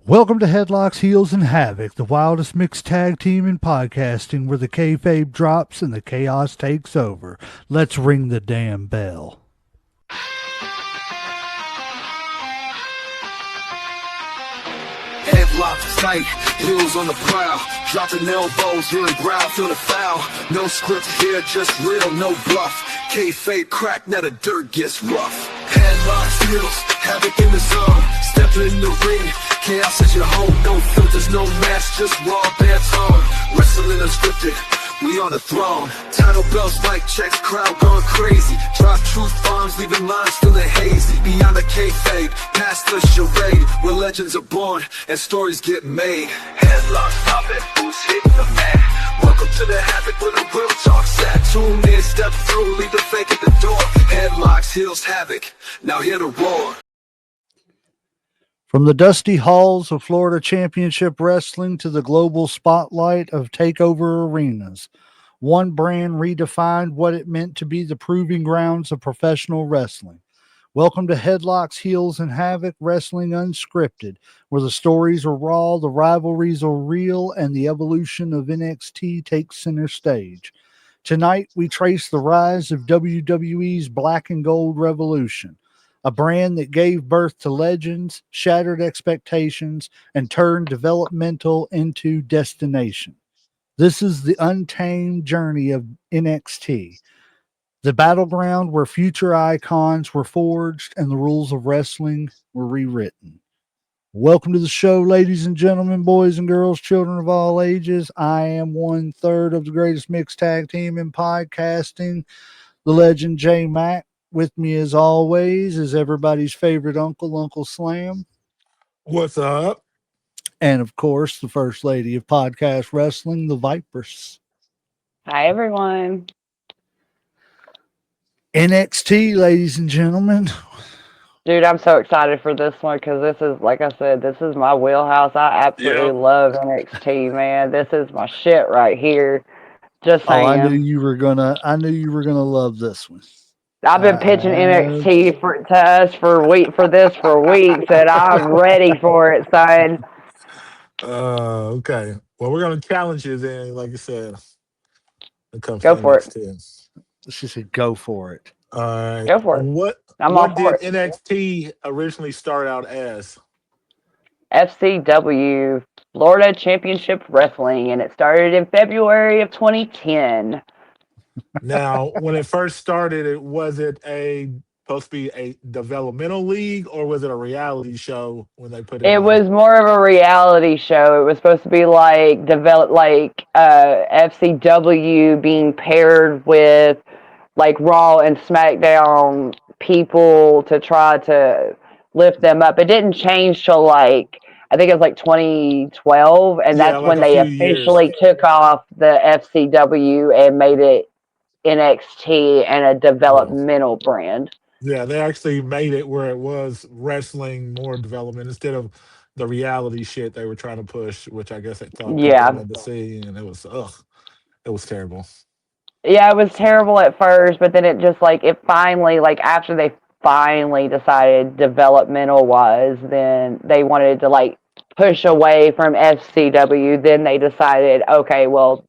Welcome to Headlocks, Heels, and Havoc, the wildest mixed tag team in podcasting where the kayfabe drops and the chaos takes over. Let's ring the damn bell. Headlock tight, heels on the prowl, dropping elbows, hearing growl, feel the foul. No script here, just real, no bluff. Kayfabe crack, now the dirt gets rough. Headlocks, heels, havoc in the zone. Stepping in the ring, chaos is your home. No filters, no mask, just raw, bare tone. Wrestling unscripted, we on the throne. Title belts, mic checks, crowd going crazy. Drop truth bombs, leaving lines feeling hazy. Beyond the kayfabe, past the charade, where legends are born and stories get made. Headlock, stop it, who's hitting the mat? Welcome to the havoc where the real talk's at. Tune in, step through, leave the fake at the door. Headlocks, heels, havoc, now hear the roar. From the dusty halls of Florida Championship Wrestling to the global spotlight of takeover arenas, one brand redefined what it meant to be the proving grounds of professional wrestling. Welcome to Headlocks, Heels, and Havoc, Wrestling Unscripted, where the stories are raw, the rivalries are real, and the evolution of NXT takes center stage. Tonight, we trace the rise of WWE's Black and Gold Revolution, a brand that gave birth to legends, shattered expectations, and turned developmental into destination. This is the untamed journey of NXT, the battleground where future icons were forged and the rules of wrestling were rewritten. Welcome to the show, ladies and gentlemen, boys and girls, children of all ages. I am 1/3 of the greatest mixed tag team in podcasting, the legend J Mac. With me, as always, is everybody's favorite uncle, Uncle Slam. What's up? And, of course, the first lady of podcast wrestling, the Vipers. Hi, everyone. NXT, ladies and gentlemen. Dude, I'm so excited for this one because this is, like I said, this is my wheelhouse. I absolutely love NXT, man. This is my shit right here. Just saying. I knew you were gonna love this one. I've been pitching NXT to us for weeks, and I'm ready for it, son. Okay. Well, we're gonna challenge you then, like you said. Go for it. She said, "Go for it." All right. Go for it. What did NXT originally start out as? FCW, Florida Championship Wrestling, and it started in February of 2010. Now, when it first started, was it supposed to be a developmental league, or was it a reality show when they put it? It was more of a reality show. It was supposed to be like FCW being paired with like Raw and SmackDown people to try to lift them up. It didn't change till I think it was like 2012, and that's when they officially took off the FCW and made it NXT and a developmental brand. Yeah, they actually made it where it was wrestling more development instead of the reality shit they were trying to push, which I guess they thought people wanted to see, and it was terrible. Yeah, it was terrible at first, but then it just it finally after they finally decided developmental was, then they wanted to push away from FCW. Then they decided, okay, well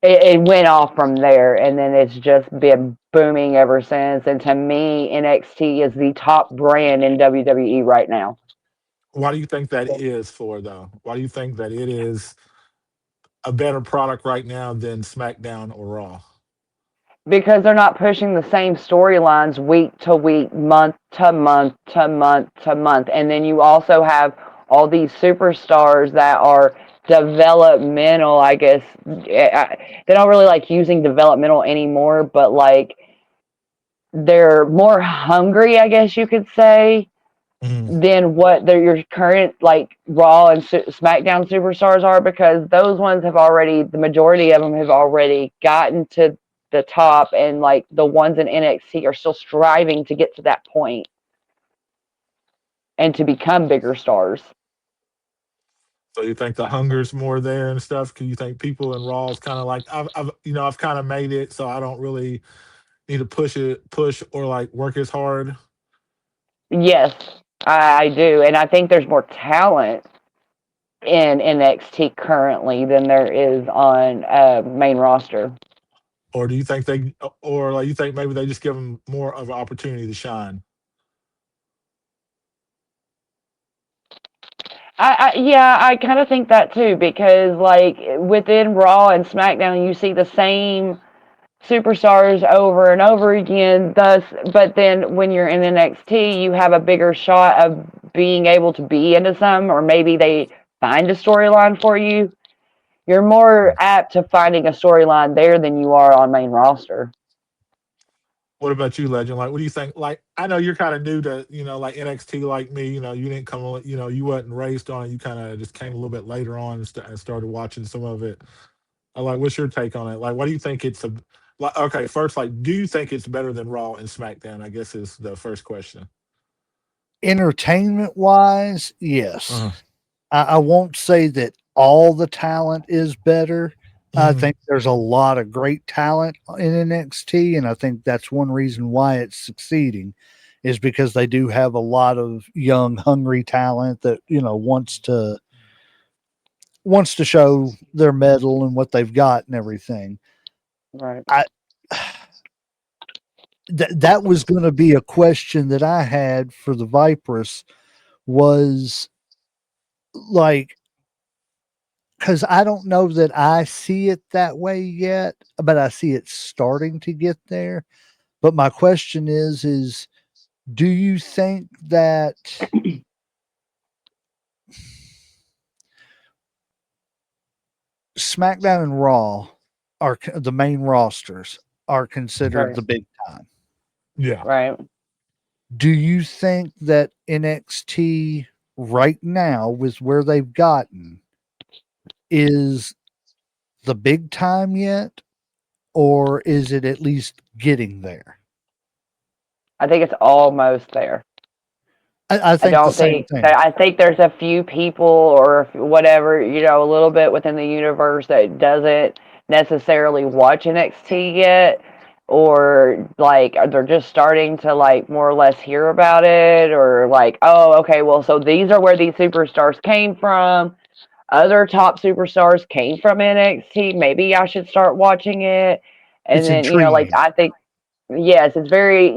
it went off from there, and then it's just been booming ever since. And to me, NXT is the top brand in WWE right now. Why do you think that is though? Why do you think that it is a better product right now than SmackDown or Raw? Because they're not pushing the same storylines week to week, month to month to month to month. And then you also have all these superstars that are developmental, I guess. They don't really like using developmental anymore, but they're more hungry, I guess you could say, than what your current Raw and SmackDown superstars are, because those ones the majority of them have already gotten to the top, and the ones in NXT are still striving to get to that point and to become bigger stars. So you think the hunger's more there and stuff? Can you think people in Raw is kind of I've kind of made it, so I don't really need to push or work as hard? Yes. I do, and I think there's more talent in NXT currently than there is on main roster. Or do you think they, or like you think maybe they just give them more of an opportunity to shine? Yeah, I kind of think that too because like within Raw and SmackDown, you see the same superstars over and over again. Thus, but then when you're in NXT, you have a bigger shot of being able to be into some, or maybe they find a storyline for you. You're more apt to finding a storyline there than you are on main roster. What about you, Legend? Like, what do you think? Like, I know you're kind of new to, like NXT, like me. You didn't come on, you wasn't raised on it. You kind of just came a little bit later on and started watching some of it. Like, what's your take on it? Like, what do you think it's a? Like, okay, first, like, do you think it's better than Raw and SmackDown? I guess is the first question. Entertainment wise, yes. Uh-huh. I won't say that all the talent is better. I Mhm. think there's a lot of great talent in NXT, and I think that's one reason why it's succeeding is because they do have a lot of young, hungry talent that wants to show their medal and what they've got and everything. Right. I that was going to be a question that I had for the Vipress was like because I don't know that I see it that way yet, but I see it starting to get there. But my question is do you think that SmackDown and Raw are the main rosters are considered Right. the big time? Yeah. Right. Do you think that NXT right now, with where they've gotten, is the big time yet, or is it at least getting there? I think it's almost there. I I think the don't same think thing. that I think there's a few people or whatever, a little bit within the universe that doesn't necessarily watch NXT yet, or like they're just starting to like more or less hear about it, or like, oh, okay, well, so these are where these superstars came from. Other top superstars came from NXT. Maybe I should start watching it. And It's then, like intriguing. I think yes, it's very,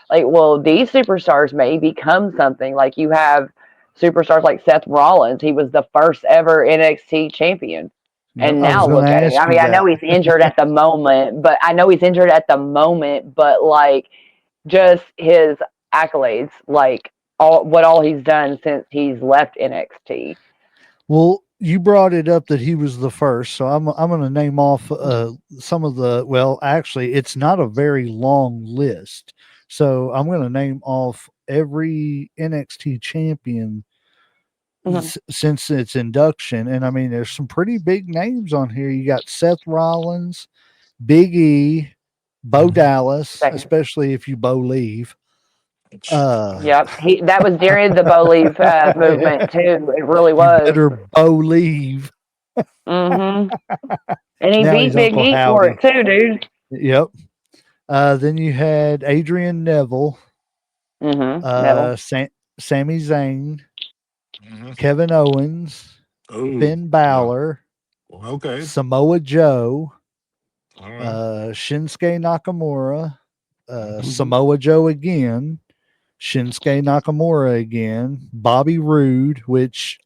like, well, these superstars may become something. Like you have superstars like Seth Rollins. He was the first ever NXT champion. Yeah, And I was now going to look at it. ask I you mean, I know that. he's injured at the moment, but like just his accolades, like all he's done since he's left NXT. Well, you brought it up that he was the first, so I'm going to name off some of the. Well, actually, it's not a very long list, so I'm going to name off every NXT champion Mhm. since its induction, and I mean, there's some pretty big names on here. You got Seth Rollins, Big E, Bo Mhm. Dallas, especially if you Bo leave. Yep, that was during the Bo Leave movement too. It really You was. better Bo leave. Hmm. And he Now beat he's Big Uncle E for Howdy. it too, dude. Yep. Then you had Adrian Neville, Neville. Sami Zayn, Mhm. Kevin Owens, Oh, Finn yeah. Balor, Well, okay. Samoa Joe, All right. Shinsuke Nakamura, Mhm. Hmm. Samoa Joe again, Shinsuke Nakamura again, Bobby Roode, which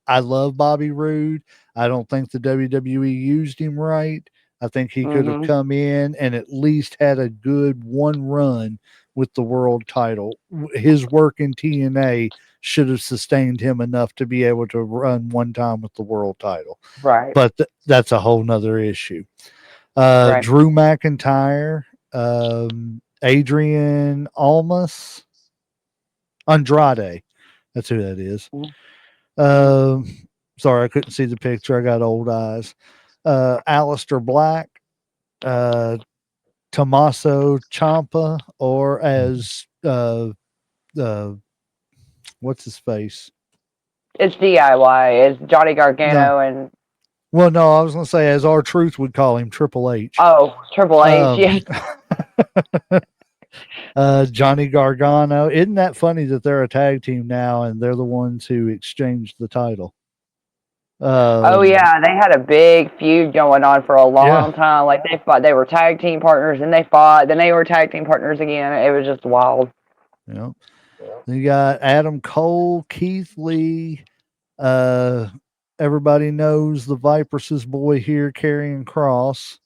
I love Bobby Roode. I don't think the WWE used him right. I think he could have Hmm. come in and at least had a good one run with the world title. His work in TNA should have sustained him enough to be able to run one time with the world title. Right. But that's a whole nother issue. Right. Drew McIntyre, Adrian Almas, Andrade. That's who that is. Hmm. Um, Sorry, I couldn't see the picture. I got old eyes. Alistair Black, uh, Tommaso Ciampa, or as what's his face? It's DIY. It's Johnny No, Gargano and well, no, I was going to say as our truth would call him, Triple H. Triple H. Um, Yes. Johnny Gargano. Isn't that funny that they're a tag team now and they're the ones who exchanged the title? Oh yeah, they had a big feud going on for a long Yeah. time. Like they fought, they were tag team partners, and they fought. Then they were tag team partners again. It was just wild. You you got Adam Cole, Keith Lee. Everybody knows the Viper's boy here, Karrion Kross.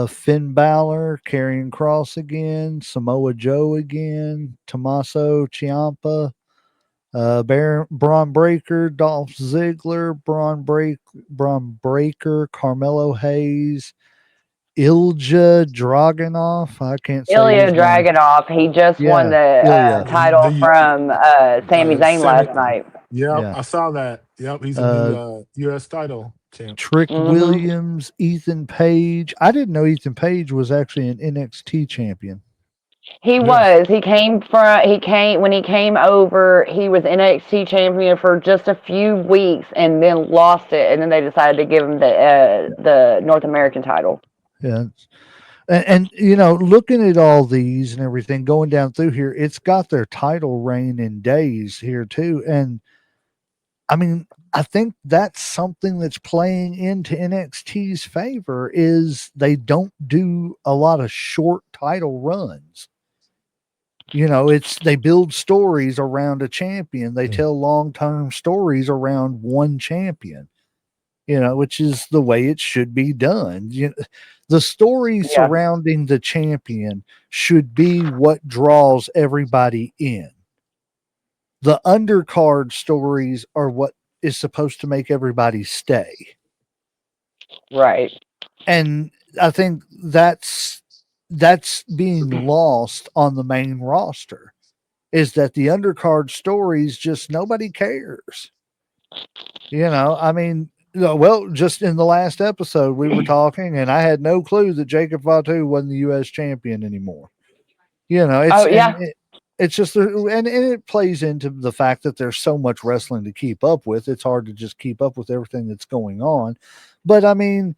Finn Balor, Karrion Kross again, Samoa Joe again, Tommaso Ciampa, Braun Breaker, Dolph Ziggler, Braun Breaker, Carmelo Hayes, Ilja Dragunov. I can't say Ilya his name. Dragunov, he just won the Ilya. title The- from Sami Zayn Sami- last night. Yep, Yeah. I saw that. Yep, he's a new U.S. title champ. Trick Mhm. Williams, Ethan Page. I didn't know Ethan Page was actually an NXT champion. He was. He came when he came over. He was NXT champion for just a few weeks, and then lost it. And then they decided to give him the North American title. Yeah. And you know, looking at all these and everything going down through here, it's got their title reign in days here too. And I mean, I think that's something that's playing into NXT's favor is they don't do a lot of short title runs. You know, they build stories around a champion. They tell long-term stories around one champion, you know, which is the way it should be done. The story surrounding the champion should be what draws everybody in. The undercard stories are what is supposed to make everybody stay. Right. And I think that's being lost on the main roster, is that the undercard stories just nobody cares. You know, I mean, well, just in the last episode we were talking, and I had no clue that Jacob Fatu wasn't the U.S. champion anymore. You know, it's just, and it plays into the fact that there's so much wrestling to keep up with. It's hard to just keep up with everything that's going on. But I mean,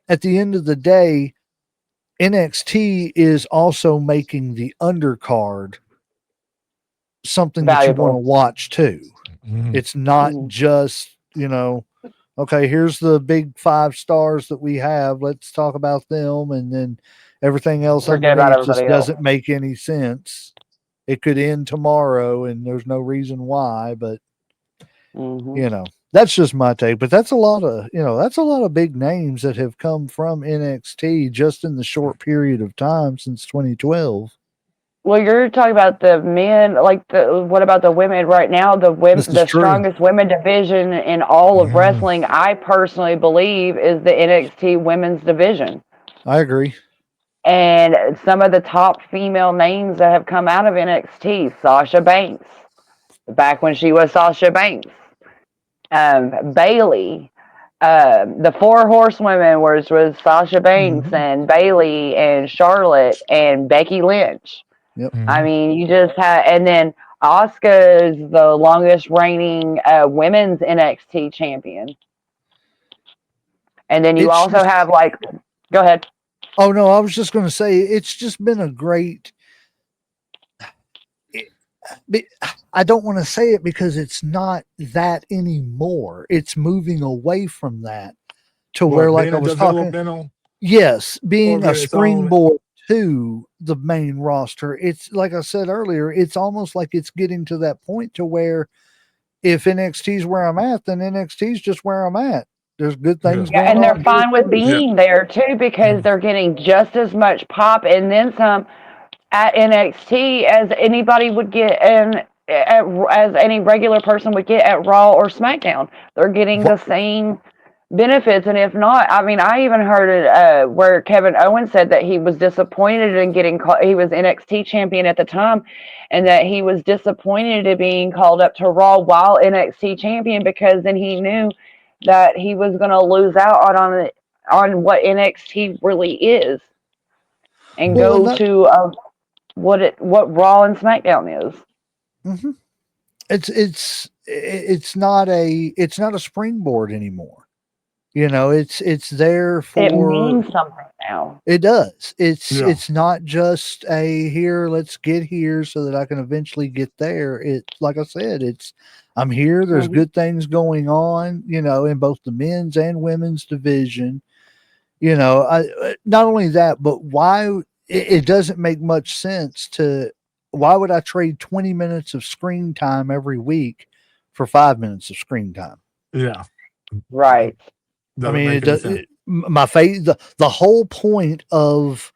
at the end of the day, NXT is also making the undercard something that you want to watch too. It's not just, you know, okay, here's the big 5 stars that we have. Let's talk about them. And then everything else underneath just doesn't make any sense. It could end tomorrow and there's no reason why, but you know, that's just my take. But that's a lot of big names that have come from NXT just in the short period of time since 2012. Well, you're talking about the men, what about the women right now? The strongest women division in all of wrestling, I personally believe, is the NXT women's division. I agree. And some of the top female names that have come out of NXT, Sasha Banks, back when she was Sasha Banks, Bayley, the 4 horsewomen was Sasha Banks and Bayley and Charlotte and Becky Lynch. Yep. I mean, you just have, and then Asuka is the longest reigning women's NXT champion. And then you also have go ahead. Oh no, I was just going to say it's just been a great. I don't want to say it because it's not that anymore. It's moving away from that to where, like I was talking. Yes, being a springboard to the main roster. It's like I said earlier, it's almost like it's getting to that point to where if NXT's where I'm at, then NXT's just where I'm at. There's good things going on. And they're fine with being there too, because they're getting just as much pop and then some at NXT as anybody would get and as any regular person would get at Raw or SmackDown. They're getting the same benefits, and if not, I mean, I even heard it where Kevin Owens said that he was disappointed in getting he was NXT champion at the time, and that he was disappointed in being called up to Raw while NXT champion, because then he knew that he was going to lose out on what NXT really is, and go to what Raw and SmackDown is. Mm-hmm. It's not a springboard anymore. You know, it's there It for means something now. it does. Yeah. It's not just a here, let's get here so that I can eventually get there. It's like I said, it's I'm here. There's Mhm. good things going on, you know, in both the men's and women's division. You know, not only that, but why it doesn't make much sense to why would I trade 20 minutes of screen time every week for 5 minutes of screen time? Yeah. Right. I Doesn't mean, make any sense. my face, the whole point of,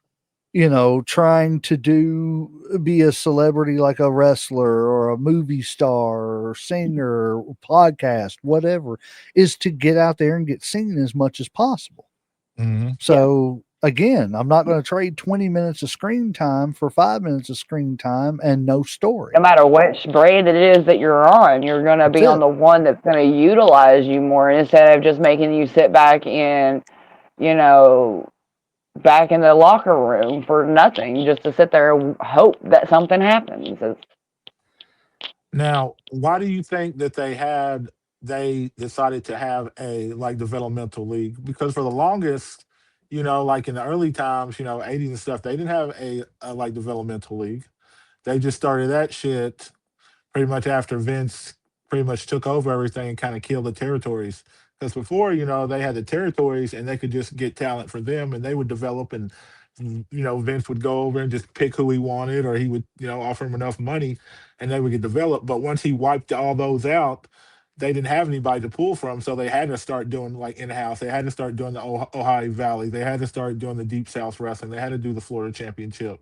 you know, trying to be a celebrity like a wrestler or a movie star or singer, or podcast, whatever, is to get out there and get seen as much as possible. Hmm. So again, I'm not going to trade 20 minutes of screen time for 5 minutes of screen time and no story. No matter which brand it is that you're on, you're going to That's be on it. the one that's going to utilize you more instead of just making you sit back in, you know, back in the locker room for nothing, just to sit there and hope that something happens. Now, why do you think that they decided to have a like developmental league? Because for the longest, like in the early times, 80s and stuff, they didn't have a like developmental league. They just started that shit pretty much after Vince pretty much took over everything and kind of killed the territories. Because before, they had the territories and they could just get talent for them and they would develop and Vince would go over and just pick who he wanted or he would, offer him enough money and they would get developed. But once he wiped all those out, they didn't have anybody to pull from. So they had to start doing like in house. They had to start doing the Ohio Valley. They had to start doing the Deep South Wrestling. They had to do the Florida Championship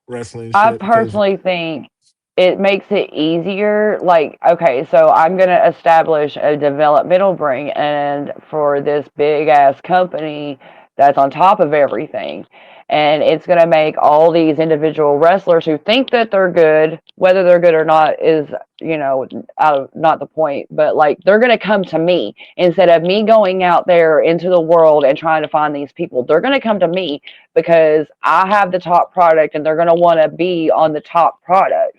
Wrestling I shit because, personally think it makes it easier. Like, okay, so I'm going to establish a developmental brand and for this big ass company that's on top of everything. And it's going to make all these individual wrestlers who think that they're good, whether they're good or not is, not the point, but like they're going to come to me instead of me going out there into the world and trying to find these people. They're going to come to me because I have the top product and they're going to want to be on the top product.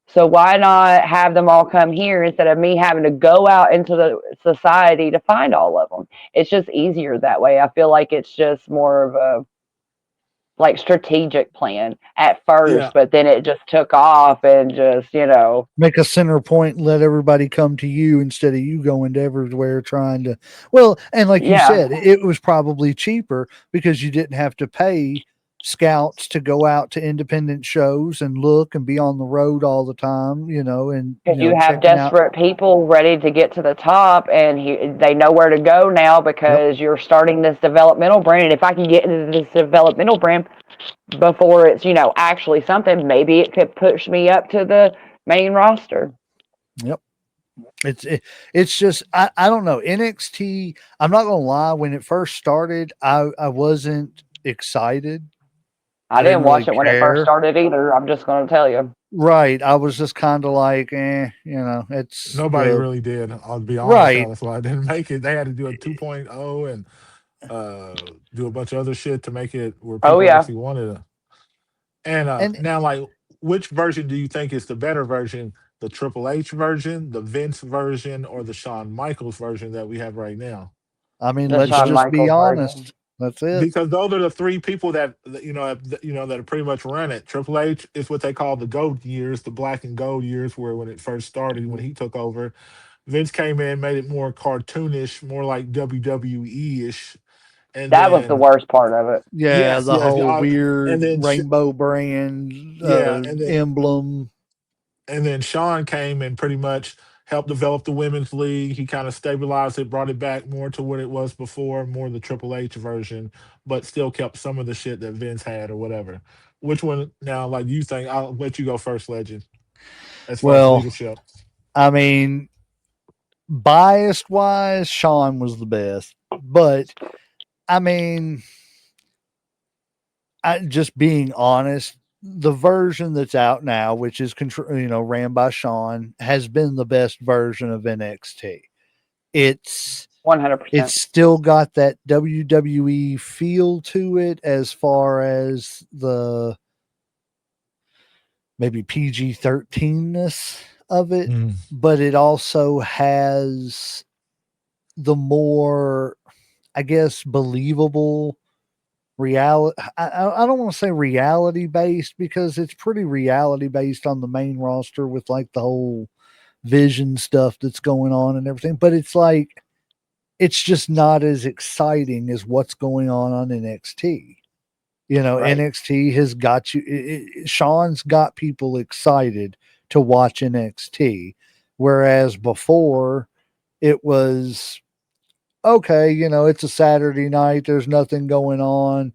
So why not have them all come here instead of me having to go out into the society to find all of them? It's just easier that way. I feel like it's just more of a like strategic plan at yeah. first, but then it just took off and just, Make a center point and let everybody come to you instead of you going to everywhere trying to. Well, and like you yeah. said, it was probably cheaper because you didn't have to pay scouts to go out to independent shows and look and be on the road all the time, and Because you have checking out. desperate people ready to get to the top, and they know where to go now Yep. because you're starting this developmental brand. And if I can get into this developmental brand before it's actually something, maybe it could push me up to the main roster. Yep. It's just I don't know NXT. I'm not gonna lie. When it first started, I wasn't excited. I I didn't didn't really watch it when it first care. started either. I'm just going to tell you. Right. I was just kind of like, it's Nobody the really did. I'll be honest, right. that's why I didn't make it. They had to do a 2.0 and do a bunch of other shit to make it where Oh people yeah, actually wanted it. And And now, like, which version do you think is the better version? The Triple H version, the Vince version, or the Shawn Michaels version that we have right now? I mean, the let's Shawn Because just be Michaels version. honest. That's it. those are the three people that that pretty much run it. Triple H is what they call the gold years, the black and gold years, where when it first started, when he took over, Vince came in, made it more cartoonish, more like WWE ish, and That was the then worst part of it. Yeah, yes, the yes, whole and weird then rainbow brand yeah, emblem. and then Sean came and pretty much helped develop the women's league. He kind of stabilized it, brought it back more to what it was before, more the Triple H version, but still kept some of the shit that Vince had or whatever. Which one now? Like you think? I'll let you go first, Legend. As far as Well, leadership, I mean, biased wise, Sean was the best, but I mean, just being honest, the version that's out now, which is ran by Sean, has been the best version of NXT. It's 100%. it's still got that WWE feel to it as far as the maybe PG-13ness of it, mm, but it also has the more I guess, believable reality. I don't want to say reality based because it's pretty reality based on the main roster with like the whole Vision stuff that's going on and everything. But it's like, it's just not as exciting as what's going on NXT. You know, Right. NXT has got you. Sean's got people excited to watch NXT, whereas before it was okay. You know, it's a Saturday night. There's nothing going on.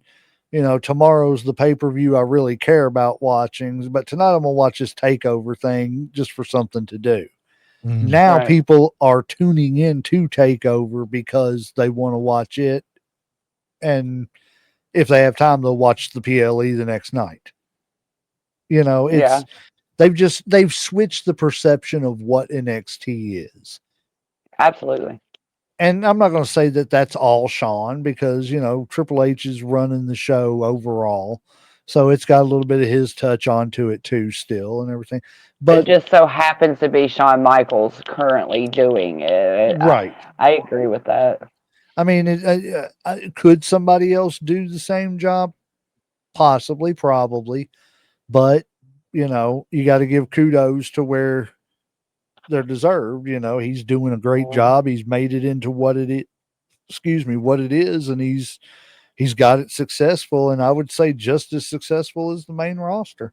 You know, tomorrow's the pay per view I really care about watching, but tonight I'm gonna watch this takeover thing just for something to do. Mhm. Now Right. people are tuning in to takeover because they want to watch it, and if they have time, they'll watch the PLE the next night. You know, Yeah. they've switched the perception of what NXT is. Absolutely. And I'm not going to say that that's all Sean because, you know, Triple H is running the show overall. So it's got a little bit of his touch onto it too, still, and everything. It But just so happens to be Shawn Michaels currently doing it. right. I agree with that. I mean, could somebody else do the same job? Possibly, probably. But, you know, you got to give kudos to where they're deserved. You know, he's doing a great job. He's made it into what it is, what it is, and he's got it successful, and I would say just as successful as the main roster.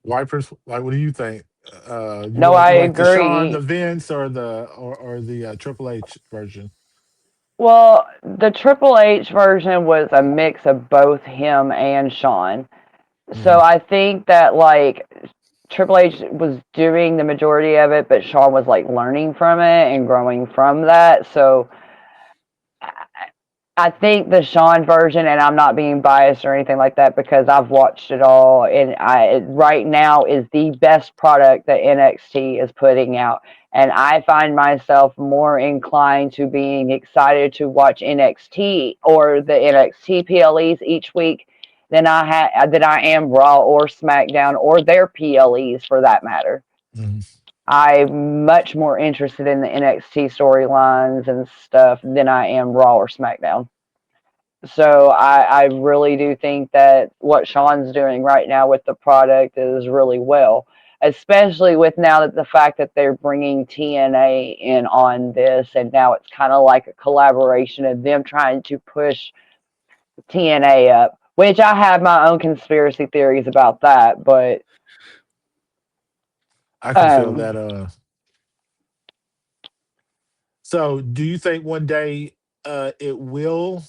Wipers, like, what do you think? You No, I like the Sean, the agree. Vince, or the Triple H version? Well, the Triple H version was a mix of both him and Shawn. So Mhm. I think that like Triple H was doing the majority of it, but Shawn was like learning from it and growing from that. So I think the Shawn version, and I'm not being biased or anything like that because I've watched it all, and right now is the best product that NXT is putting out. And I find myself more inclined to being excited to watch NXT or the NXT PLEs each week than I am Raw or SmackDown or their PLEs for that matter. Mhm. I'm much more interested in the NXT storylines and stuff than I am Raw or SmackDown. So I really do think that what Sean's doing right now with the product is really well, especially with now that the fact that they're bringing TNA in on this, and now it's kind of like a collaboration of them trying to push TNA up, which I have my own conspiracy theories about that, but I can feel um, that. So, do you think one day it will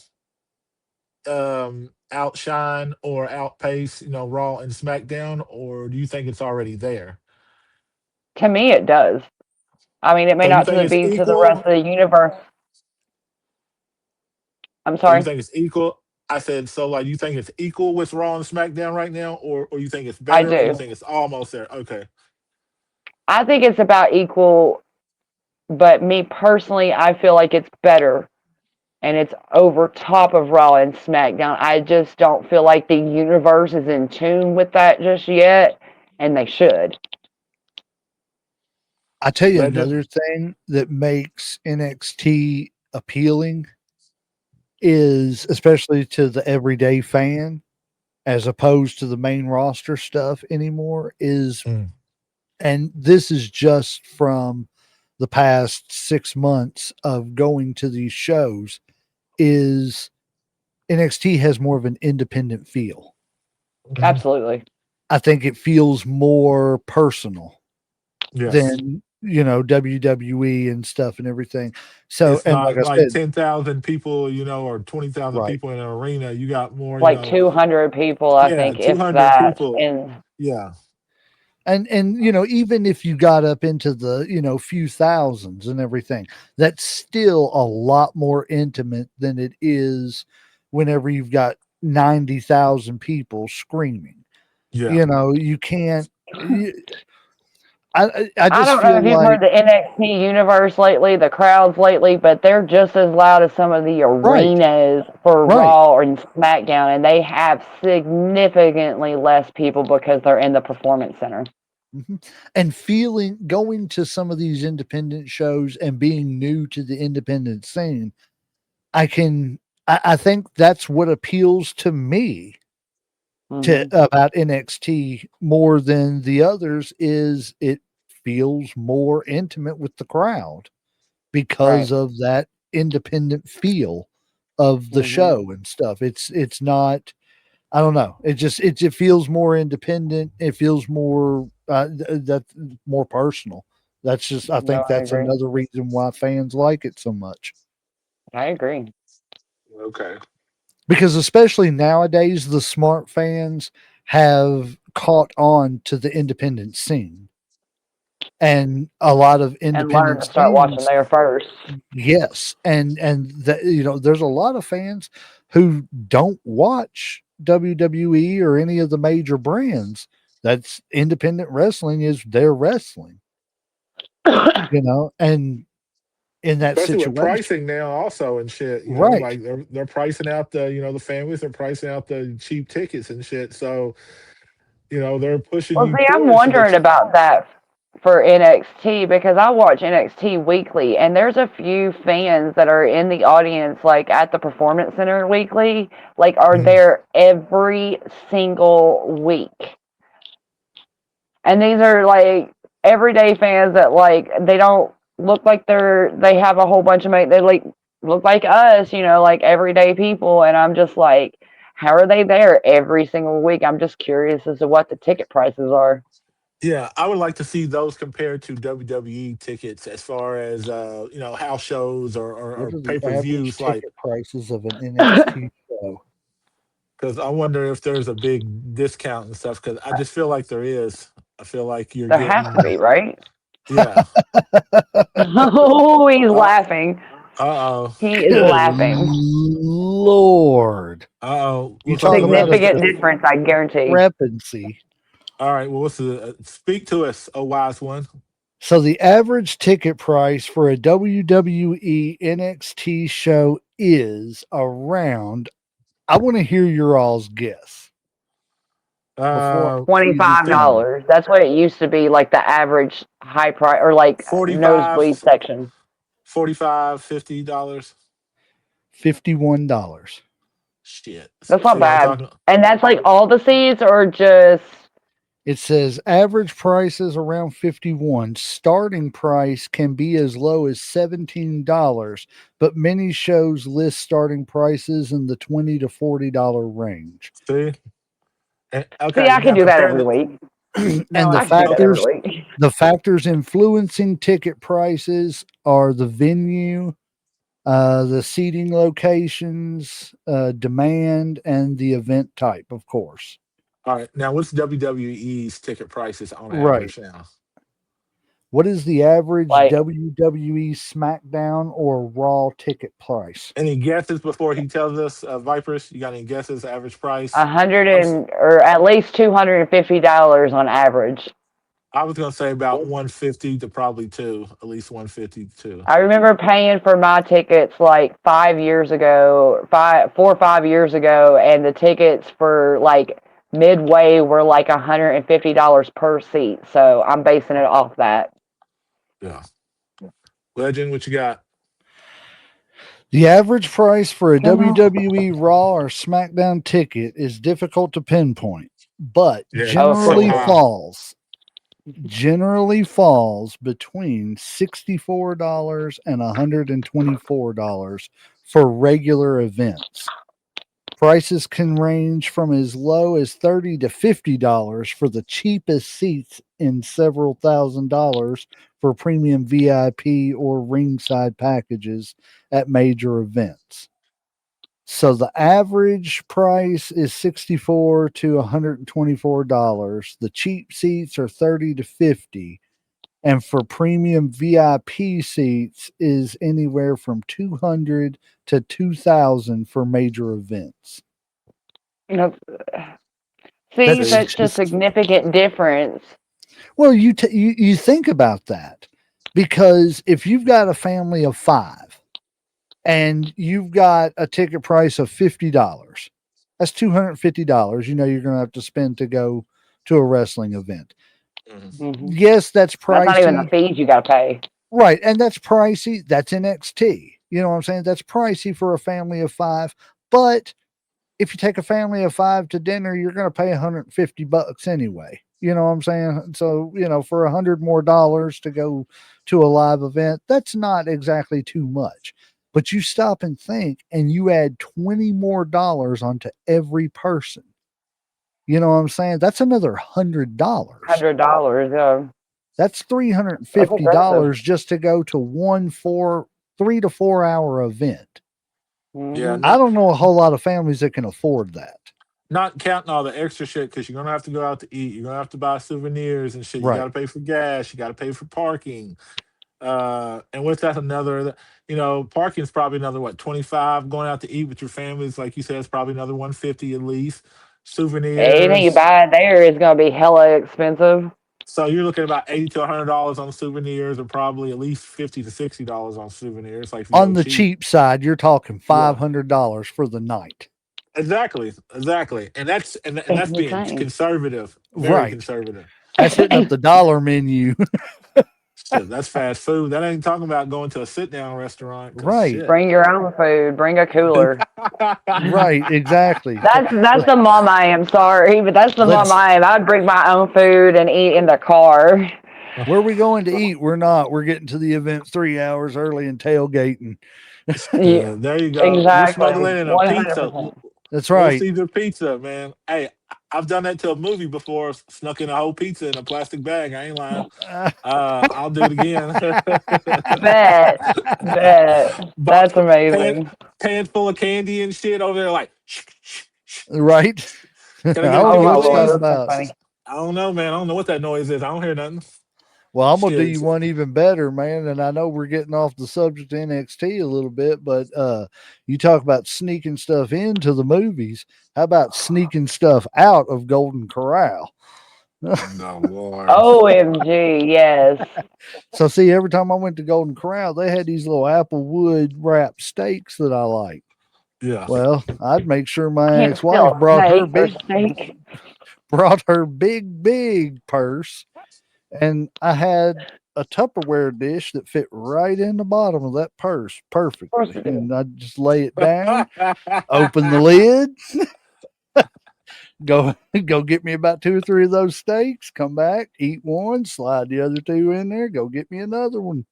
outshine or outpace, Raw and SmackDown, or do you think it's already there? to me it does. I mean, it may So you not think to it's be to the rest equal? of the universe. I'm So you sorry. think it's equal? I said, so like you think it's equal with Raw and SmackDown right now, or you think it's I better, or you do. think it's almost there? Okay. I think it's about equal, but me personally, I feel like it's better and it's over top of Raw and SmackDown. I just don't feel like the universe is in tune with that just yet, and they should. I tell you Legend. another thing that makes NXT appealing is, especially to the everyday fan, as opposed to the main roster stuff anymore, is, Mm. and this is just from the past 6 months of going to these shows, is NXT has more of an independent feel. Mhm. Absolutely. I think it feels more personal Yes. than, you know, WWE and stuff and everything. So, It's and like not I like said, 10,000 people, or 20,000 right. people in an arena. You got more, Like 200 people, I yeah, think, if 200 that. people. And Yeah. And you know, even if you got up into the, you know, few thousands and everything, that's still a lot more intimate than it is whenever you've got 90,000 people screaming. Yeah. You know, you can't. I I just don't know feel if you've heard like the NXT universe lately, the crowds lately, but they're just as loud as some of the right, arenas for right. Raw or SmackDown, and they have significantly less people because they're in the Performance Center. Mhm. And feeling going to some of these independent shows and being new to the independent scene, I think that's what appeals to me to about NXT more than the others is it feels more intimate with the crowd because of that independent feel of the show and stuff. It's not, I don't know. It feels more independent. It feels more that more personal. That's just I No, think I that's agree. another reason why fans like it so much. I agree. Okay. Because especially nowadays the smart fans have caught on to the independent scene. And a lot of And learn independent to start watching scenes, there first. yes, and that there's a lot of fans who don't watch WWE or any of the major brands. That's independent wrestling is their wrestling, and in that Especially with situation, pricing now, also and shit. right? Like they're pricing out the the families. They're pricing out the cheap tickets and shit. So they're pushing Well, you see, I'm towards wondering about that for NXT because I watch NXT weekly, and there's a few fans that are in the audience, like at the Performance Center weekly, like are Mhm. there every single week. And these are like everyday fans that like they don't look like they have a whole bunch of money. They like look like us, like everyday people. And I'm just like, how are they there every single week? I'm just curious as to what the ticket prices are. Yeah, I would like to see those compared to WWE tickets as far as house shows What or are the pay per average views. Like, ticket prices of an NXT show? because I wonder if there's a big discount and stuff. Because I just feel like there is. I feel like you're There has to getting be, right? yeah. Oh, he's Uh laughing. oh. He is Good laughing. Lord, Oh. you Looks like talk we got about us. a Significant difference, I guarantee. discrepancy. All right. Well, what's the speak to us, a wise one? So the average ticket price for a WWE NXT show is around. I want to hear your all's guess before I say the number. $25. That's what it used to be, like the average high price or like 45, nosebleed section. 45, $50. $51. Shit. That's not See what I'm bad. talking? And that's like all the seats or just It says average price is around 51. Starting price can be as low as $17, but many shows list starting prices in the $20 to $40 range. See? see, Okay, I can now do that compare every the week. now And I can do that okay. every week. the factors influencing ticket prices are the venue, the seating locations, demand, and the event type, of course. All right. Now what's WWE's ticket prices on Right. average now? What is the average Like WWE SmackDown or Raw ticket price? Any guesses before he tells us, Vipers? You got any guesses, average price? a hundred I'm or at least $250 on average. I was gonna say about 150 to probably two, at least 150 to two. I remember paying for my tickets like 5 years ago, 4 or 5 years ago, and the tickets for like Midway were like $150 per seat. So I'm basing it off that. Yeah. Legend, what you got? The average price for a Come on. WWE Raw or SmackDown ticket is difficult to pinpoint, but Yeah, so high. generally falls between $64 and $124 for regular events. Prices can range from as low as $30 to $50 for the cheapest seats and several $1,000s for premium VIP or ringside packages at major events. So the average price is $64 to $124. The cheap seats are $30 to $50. And for premium VIP seats is anywhere from $200 to $2,000 for major events. You know, see, That's See? such a just significant difference. well, you think about that because if you've got a family of 5 and you've got a ticket price of $50, that's $250. You're going to have to spend to go to a wrestling event. Mhm. Yes, that's That's not even the pricey. fees you got to pay. Right. And that's pricey. That's NXT. You know what I'm saying? That's pricey for a family of 5. But if you take a family of 5 to dinner, you're going to pay $150 anyway. You know what I'm saying? So, for $100 more to go to a live event, that's not exactly too much. But you stop and think, and you add $20 more onto every person. You know what I'm saying? That's another $100. $100. Yeah. That's $350 just to go to 3 to 4 hour event. Yeah, Mhm. I don't know a whole lot of families that can afford that. not counting all the extra shit because you're gonna have to go out to eat. You're gonna have to buy souvenirs and shit. You Right. got to pay for gas. You got to pay for parking. And what's that? Parking is probably another what 25. Going out to eat with your families, like you said, it's probably another 150 at least. Anything you Souvenirs. buy there is going to be hella expensive. So you're looking at about $80 to $100 on souvenirs, and probably at least $50 to $60 on souvenirs. Like if you On go the cheap. cheap side, you're talking Yeah. $500 for the night. Exactly, and that's being Insane. conservative, very Right. conservative. That's hitting up the dollar menu. Shit, that's fast food. That ain't talking about going to a sit down restaurant. 'Cause Right. shit. Bring your own food. Bring a cooler. Right. Exactly. That's the mom I am. Sorry, but that's the Let's- mom I am. I'd bring my own food and eat in the car. Where are we going to eat? We're not. We're getting to the event 3 hours early and tailgating. Yeah, There you go. We're exactly. smuggling in a pizza. 100%. That's Little right. Caesar pizza, man. Hey, I've done that to a movie before. Snuck in a whole pizza in a plastic bag. I ain't lying. I'll do it again. Bet. That's amazing. Pan full of candy and shit over there, like. Right. I Can I get a don't Oh know piece my what of you're lord, cheese? talking that's so about. funny. I don't know, man. I don't know what that noise is. I don't hear nothing. Well, I'm gonna do Shit. you one even better, man. And I know we're getting off the subject of NXT a little bit, but you talk about sneaking stuff into the movies. How about sneaking stuff out of Golden Corral? No, Lord. OMG, yes. So see, every time I went to Golden Corral, they had these little applewood wrapped steaks that I like. Yeah. Well, I'd make sure my Can't ex-wife steal brought her steak. big purse, and I had a Tupperware dish that fit right in the bottom of that purse course perfectly. it did. And I'd just lay it down, open the lid, go get me about 2 or 3 of those steaks, come back, eat one, slide the other 2 in there, go get me another one.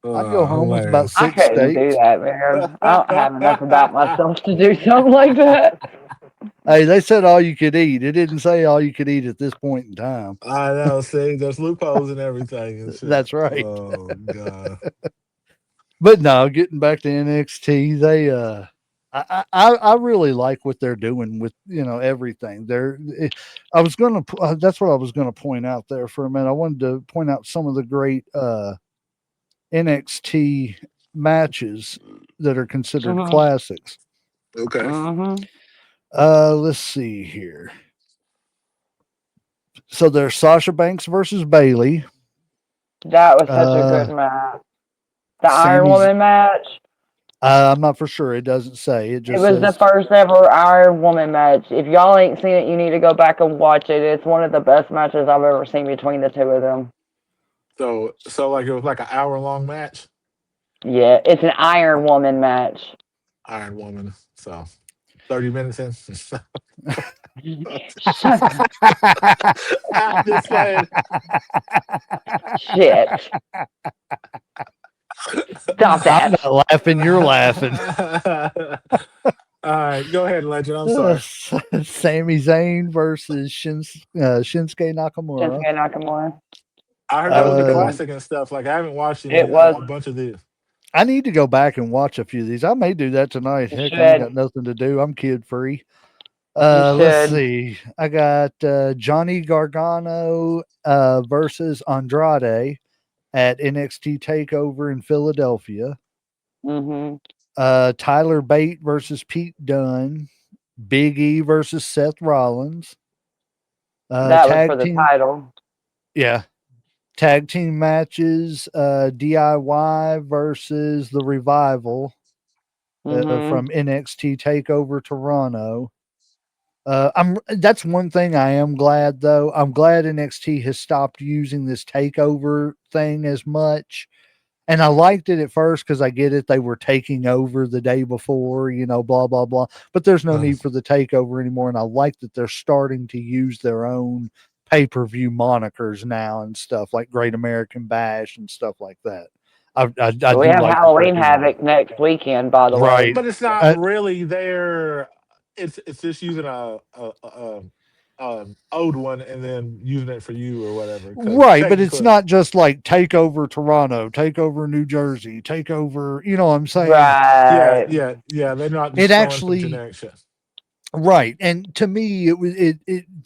I'd go home with about hilarious. 6 I couldn't do steaks. that, man. I don't have enough about myself to do something like that. Hey, they said all you could eat. It didn't say all you could eat at this point in time. I know. See, there's loopholes and everything and shit. That's right. Oh god. But no, getting back to NXT, they I really like what they're doing with everything. I was gonna that's what I was gonna point out there for a minute. I wanted to point out some of the great NXT matches that are considered Mhm. classics. Okay. Mm-hmm. Let's see here. So there's Sasha Banks versus Bailey. That was such a good match. The Iron Sammy's- Woman match. I'm not for sure. It doesn't say. It It just was the says first ever Iron Woman match. If y'all ain't seen it, you need to go back and watch it. It's one of the best matches I've ever seen between the 2 of them. So like it was like an hour-long match. Yeah, it's an Iron Woman match. Iron Woman. So 30 minutes in. Shut up. I'm just saying. Shit. Stop I'm that. not laughing. You're laughing. All right, go ahead, Legend. I'm sorry. Sami Zayn versus Shinsuke Nakamura. Shinsuke Nakamura. I heard that was a Uh, classic and stuff. Like I haven't watched It a was. bunch of these. I need to go back and watch a few of these. I may do that tonight. You Heck, I ain't should. got nothing to do. I'm kid free. You Let's should. see. I got Johnny Gargano versus Andrade at NXT Takeover in Philadelphia. Mm-hmm. Tyler Bate versus Pete Dunne. Big E versus Seth Rollins. That was tag for the team, title. yeah. Tag team matches, DIY versus the Revival Mm-hmm. from NXT Takeover Toronto. That's one thing I am glad though. I'm glad NXT has stopped using this takeover thing as much And I liked it at first because I get it. They were taking over the day before, blah, blah, blah. But there's no need for the takeover anymore. And I like that they're starting to use their own pay-per-view monikers now and stuff like Great American Bash and stuff like that. I So we do have like Halloween Havoc next weekend, by the way. Right. But it's not Uh, really there. It's just using a old one and then using it for you or whatever. 'Cause Right, but it's technically, not just like take over Toronto, take over New Jersey, take over, you know what I'm saying? yeah, Right. yeah, yeah. They're not It just throwing some actually connection. right. And to me it was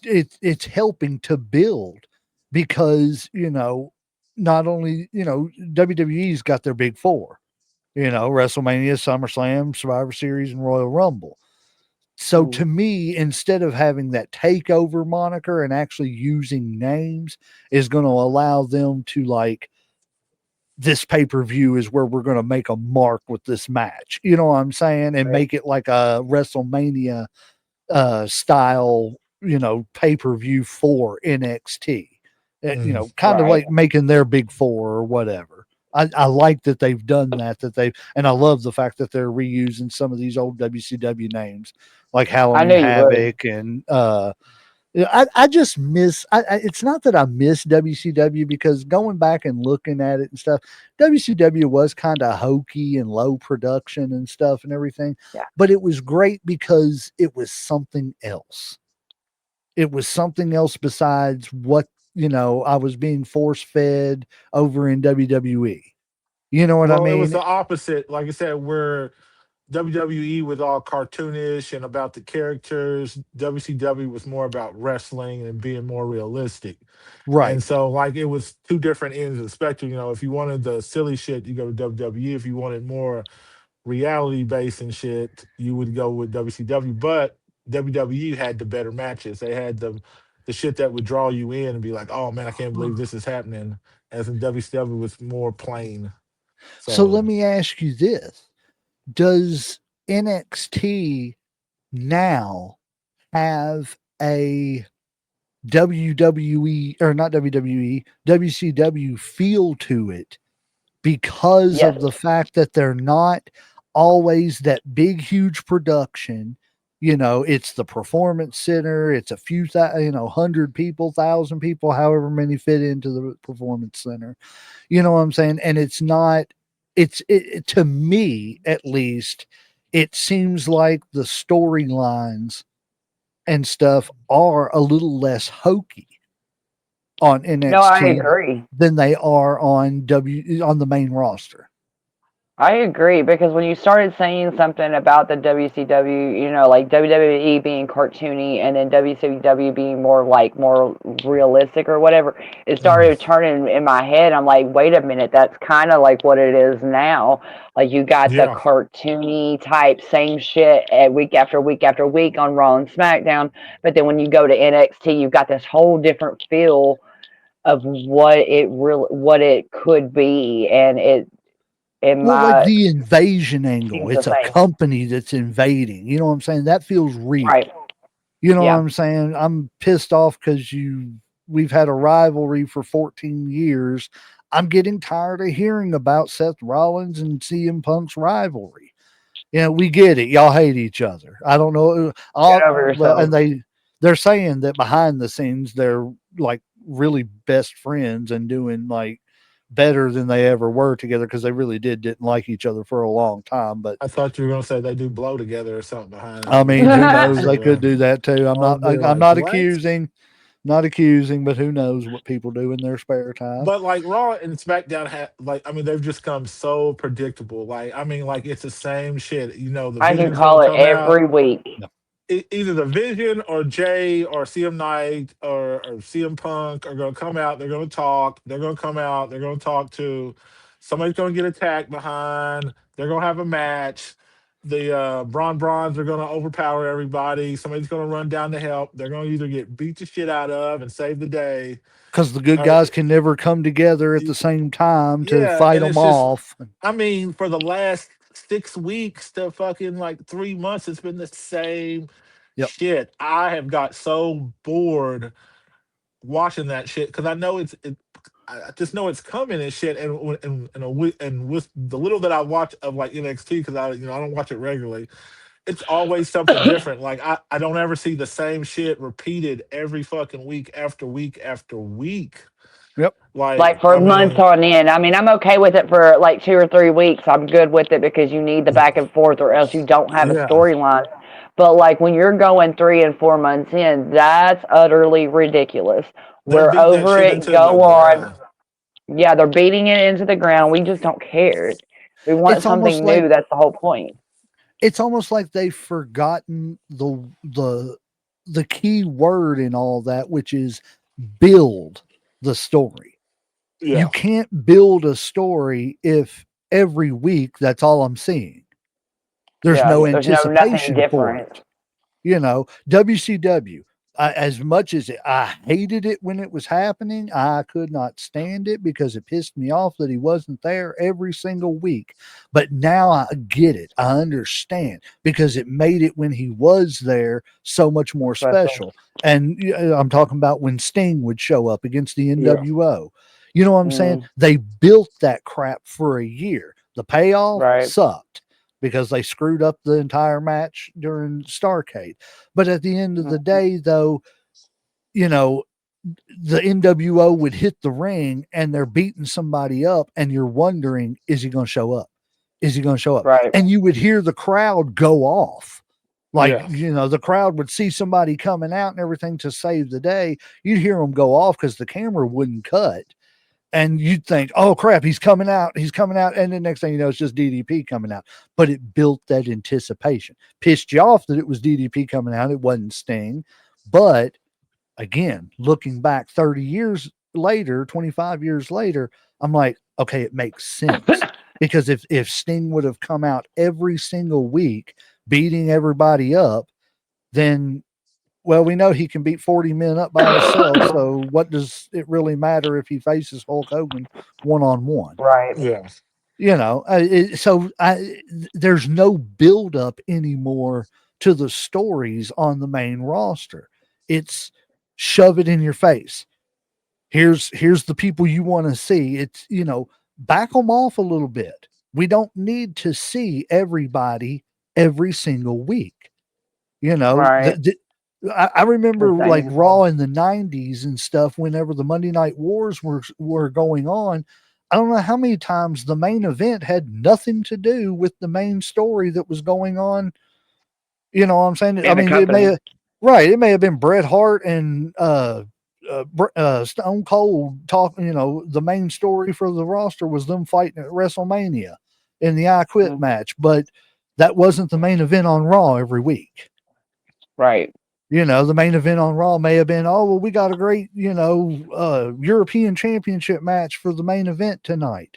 it's helping to build because, not only, WWE's got their big four, WrestleMania, SummerSlam, Survivor Series, and Royal Rumble. So to me, instead of having that takeover moniker and actually using names, is going to allow them to like this pay-per-view is where we're going to make a mark with this match. You know what I'm saying? And make it like a WrestleMania style, pay-per-view for NXT. Kind of Right. like making their big four or whatever. I like that they've done that, and I love the fact that they're reusing some of these old WCW names like I Halloween knew you would. Havoc and I just miss. It's not that I miss WCW because going back and looking at it and stuff, WCW was kind of hokey and low production and stuff and everything, Yeah. but it was great because it was something else. It was something else besides what I was being force fed over in WWE. You know what I Well, it was mean? the opposite. Like I said, where WWE was all cartoonish and about the characters. WCW was more about wrestling and being more realistic. Right. And so, like, it was two different ends of the spectrum. If you wanted the silly shit, you go to WWE. If you wanted more reality based and shit, you would go with WCW. But WWE had the better matches. They had the shit that would draw you in and be like, "Oh man, I can't believe this is happening." As in WCW was more plain. So So let me ask you this: does NXT now have a WWE or not WWE, WCW feel to it because Yes. of the fact that they're not always that big, huge production? It's the performance center, it's a few, 100 people, 1,000 people, however many fit into the performance center. You know what I'm saying? And it's not, to me at least, it seems like the storylines and stuff are a little less hokey on No, I NXT agree. than they are on the main roster. I agree because when you started saying something about the WCW, like WWE being cartoony and then WCW being more realistic or whatever, it started turning in my head. I'm like, wait a minute, that's kind of like what it is now. Like you got the yeah, cartoony type same shit at week after week after week on Raw and SmackDown, but then when you go to NXT, you've got this whole different feel of what it could be, and it in Well, like my the invasion angle, seems the it's a same. company that's invading. You know what I'm saying? That feels real. Right. You know what Yeah. I'm saying? I'm pissed off because we've had a rivalry for 14 years. I'm getting tired of hearing about Seth Rollins and CM Punk's rivalry. We get it. Y'all hate each other. I don't know. Get over Well, yourself. and they're saying that behind the scenes they're like really best friends and doing like better than they ever were together because they really didn't like each other for a long time. But I thought you were gonna say they do blow together or something behind I it. mean, who knows? They could Yeah. do that too. I'll be I'm like, not what? accusing, but who knows what people do in their spare time. But like Raw and SmackDown they've just come so predictable. Like, I mean, like it's the same shit. The I can Vision's gonna call it come out. every week. Either the Vision or Jay or CM Knight or CM Punk are gonna come out. They're gonna talk. They're gonna come out. They're gonna talk to somebody's gonna get attacked behind. They're gonna have a match. The Bronze are gonna overpower everybody. Somebody's gonna run down to help. They're gonna either get beat the shit out of and save the day. Because the good Or guys can never come together at the same time to yeah, fight and them it's just off. I mean, for the last 6 weeks to fucking like 3 months, it's been the same Yep. shit. I have got so bored watching that shit because I know I just know it's coming and shit. And with the little that I watch of like NXT, because I don't watch it regularly, it's always something different. Like I don't ever see the same shit repeated every fucking week after week after week. Yep. Like Like for I months mean, on end. I mean, I'm okay with it for like 2 or 3 weeks. I'm good with it because you need the back and forth, or else you don't have a yeah, storyline. But like when you're going 3 and 4 months in, that's utterly ridiculous. they're We're beating that over shit it. into the Go on. ground. Yeah, they're beating it into the ground. We just don't care. We want It's almost something like new. That's the whole point. they've forgotten the key word in all that, which is build the story. Yeah, You can't build a story if every week that's all I'm seeing. There's Yeah, no there's nothing anticipation for different. it. WCW, as much as I hated it when it was happening, I could not stand it because it pissed me off that he wasn't there every single week. But now I get it. I understand because it made it when he was there so much more special. And I'm talking about when Sting would show up against the yeah, NWO. You know what I'm saying? Mm, They built that crap for a year. The payoff right. sucked because they screwed up the entire match during Starrcade. But at the end of the day, though, you know, the NWO would hit the ring and they're beating somebody up, and you're wondering, is he going to show up? Is he going to show up? Right. And you would hear the crowd go off. Like, yeah. the crowd would see somebody coming out and everything to save the day. You'd hear them go off because the camera wouldn't cut. And you'd think, oh crap, he's coming out. And the next thing you know, it's just DDP coming out. But it built that anticipation. Pissed you off that it was DDP coming out. It wasn't Sting. But again, looking back 30 years later, 25 years later, I'm like, okay, it makes sense. Because if Sting would have come out every single week beating everybody up, then well, we know he can beat 40 men up by himself. So what does it really matter if he faces Hulk Hogan one-on-one? Right. Yeah. There's no build-up anymore to the stories on the main roster. It's shove it in your face. Here's the people you want to see. It's, back them off a little bit. We don't need to see everybody every single week. Right. I remember like Insane. Raw in the 90s and stuff, whenever the Monday Night Wars were going on. I don't know how many times the main event had nothing to do with the main story that was going on. You know what I'm saying? I mean, it may have been Bret Hart and Stone Cold talking. The main story for the roster was them fighting at WrestleMania in the I Quit match, but that wasn't the main event on Raw every week. Right. The main event on Raw may have been, oh, well, we got a great, European Championship match for the main event tonight.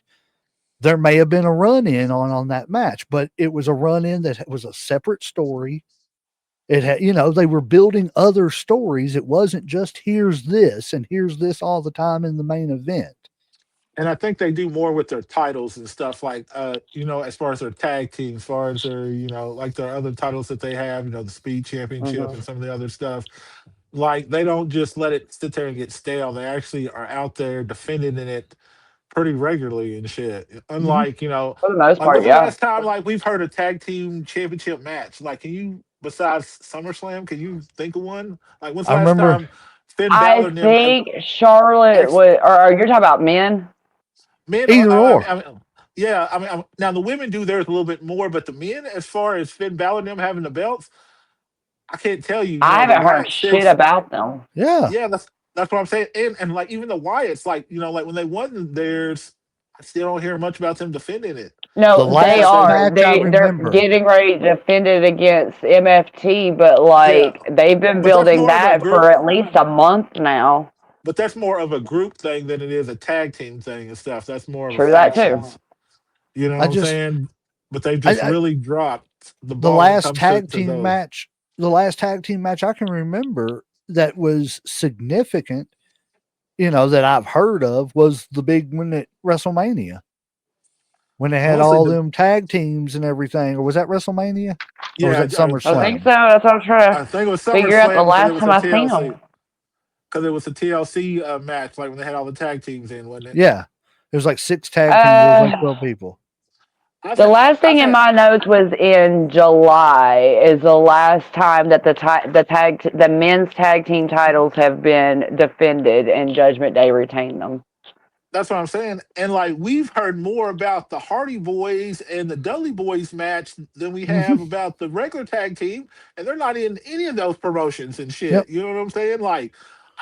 There may have been a run-in on that match, but it was a run-in that was a separate story. It had, they were building other stories. It wasn't just here's this and here's this all the time in the main event. And I think they do more with their titles and stuff like, as far as their tag team, as far as their, like their other titles that they have, the Speed Championship and some of the other stuff. Like they don't just let it sit there and get stale. They actually are out there defending it pretty regularly and shit. Unlike, For the most like part, when's the yeah. last time like we've heard a tag team championship match? Like, can you, besides SummerSlam, can you think of one? Like when's the I last remember time Finn I Balor and them think Charlotte was, or you're talking about men? men either or. yeah, now the women do theirs a little bit more, but the men, as far as Finn Balor and them having the belts, I can't tell you. I The haven't heard Wyatt shit Six, about them. Yeah. yeah, that's what I'm saying. And like even the Wyatts, like like when they won theirs, I still don't hear much about them defending it. The No, they last Except are. match I They're remember. getting ready to defend it against MFT, but yeah, like they've been but that's building more of a that group. for at least a month now. But that's more of a group thing than it is a tag team thing and stuff. That's more of a True that too. factions. You know I what I'm just, saying? But they've just I really dropped the the ball when it last comes tag to team those. match, I can remember that was significant, that I've heard of was the big one at WrestleMania when they I had want to say all the them tag teams and everything. Or was that WrestleMania? Or was yeah, that I think SummerSlam? so. That's what I'm trying to I think it was figure out the SummerSlam because it last was time a I seen TLC. them. because it was a TLC match, like when they had all the tag teams in, wasn't it? Yeah. It was like 6 tag teams. There was like 12 Uh, people. I've the had, last I've thing in had, my notes was in July is the last time that the men's tag team titles have been defended and Judgment Day retained them. that's what I'm saying. And like we've heard more about the Hardy Boys and the Dudley Boys match than we Mhm. have about the regular tag team, and they're not in any of those promotions and Yep. shit. You know what I'm saying? Like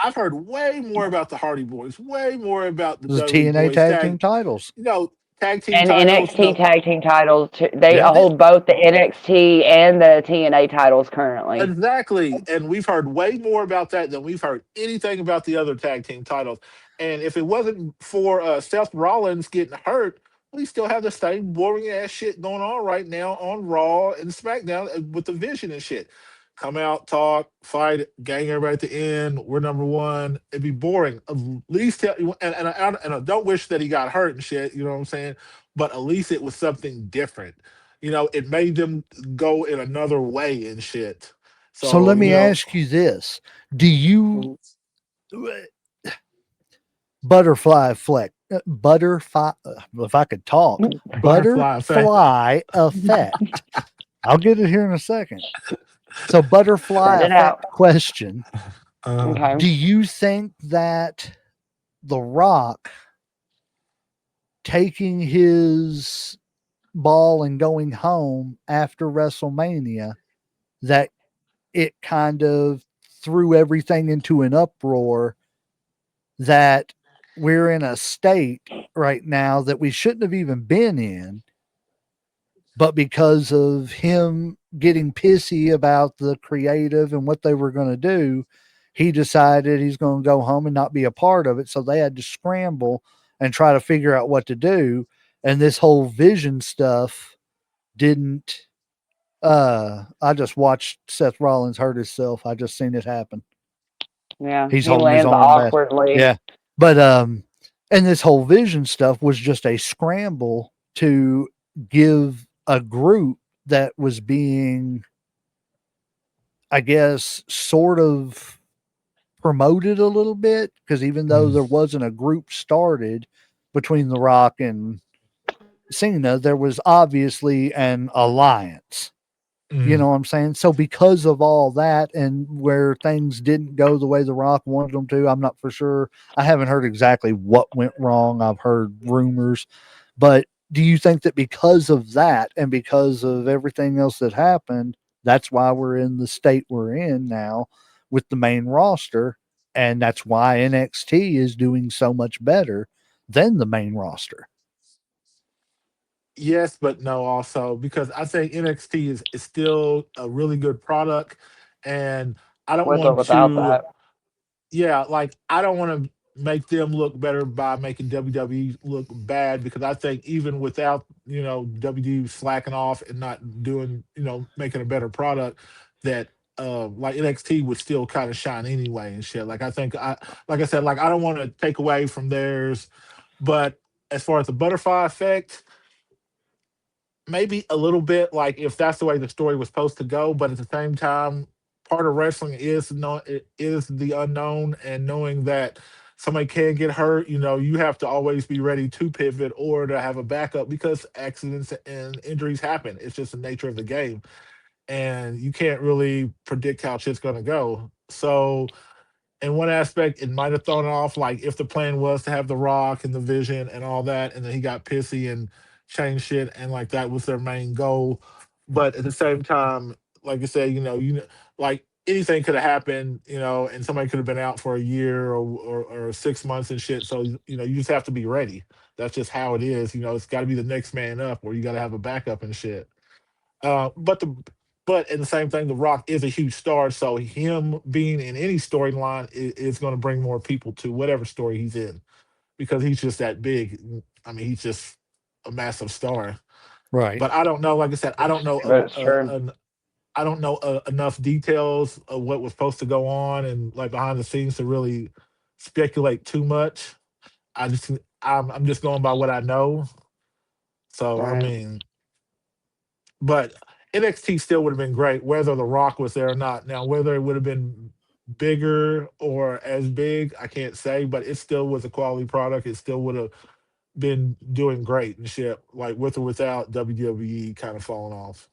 I've heard way more about the Hardy Boys, way more about the It was the Dudley TNA Boys tag team tag, titles. you know, tag team And titles. You NXT know, tag team titles, they Yeah. hold both the NXT and the TNA titles currently. exactly. And we've heard way more about that than we've heard anything about the other tag team titles. And if it wasn't for Seth Rollins getting hurt, we still have the same boring ass shit going on right now on Raw and SmackDown with the Vision and shit. Come out, talk, fight, gang everybody at the end. We're number one. It'd be boring. At least, and I don't wish that he got hurt and shit. You know what I'm saying? But at least it was something different. You know, it made them go in another way and shit. So So let me you know, ask you this. Do you butterfly effect butterfly if I could talk, butterfly effect. butterfly effect. I'll get it here in a second. So butterfly Send it out. effect question. Okay. Do you think that The Rock taking his ball and going home after WrestleMania, that it kind of threw everything into an uproar, that we're in a state right now that we shouldn't have even been in, but because of him getting pissy about the creative and what they were going to do, he decided he's going to go home and not be a part of it. So they had to scramble and try to figure out what to do. And this whole vision stuff didn't. I just watched Seth Rollins hurt himself. I just seen it happen. Yeah, He's he holding his lands arm fast. awkwardly. Yeah. But and this whole vision stuff was just a scramble to give a group that was being, I guess, sort of promoted a little bit, because even though there wasn't a group started between The Rock and Cena, there was obviously an alliance. You know what I'm saying? So because of all that and where things didn't go the way The Rock wanted them to, I'm not for sure. I haven't heard exactly what went wrong. I've heard rumors. But do you think that because of that and because of everything else that happened, that's why we're in the state we're in now with the main roster? And that's why NXT is doing so much better than the main roster. Yes, but no, also because I think NXT is still a really good product, and I don't With or want without to. that. Yeah, like I don't want to make them look better by making WWE look bad because I think even without WWE slacking off and not doing making a better product, that like NXT would still kind of shine anyway and shit. Like I think like I said, like I don't want to take away from theirs, but as far as the butterfly effect, maybe a little bit like if that's the way the story was supposed to go, but at the same time part of wrestling is the unknown, and knowing that somebody can get hurt, you have to always be ready to pivot or to have a backup because accidents and injuries happen. It's just the nature of the game, and you can't really predict how shit's going to go. So in one aspect, it might have thrown off. Like if the plan was to have the Rock and the Vision and all that, and then he got pissy and changed shit, and like that was their main goal. But at the same time, like I said, like anything could have happened, and somebody could have been out for a year or 6 months and shit. So you just have to be ready. That's just how it is. It's got to be the next man up, or you got to have a backup and shit. But in the same thing, The Rock is a huge star, so him being in any storyline is going to bring more people to whatever story he's in because he's just that big. I mean, he's just a massive star. Right. But I don't know. Like I said, I don't know. But it's true. I don't know enough details of what was supposed to go on and like behind the scenes to really speculate too much. I'm just going by what I know. So I Right. mean, but NXT still would have been great whether The Rock was there or not. Now, whether it would have been bigger or as big, I can't say, but it still was a quality product. It still would have been doing great and shit, like with or without WWE kind of falling off.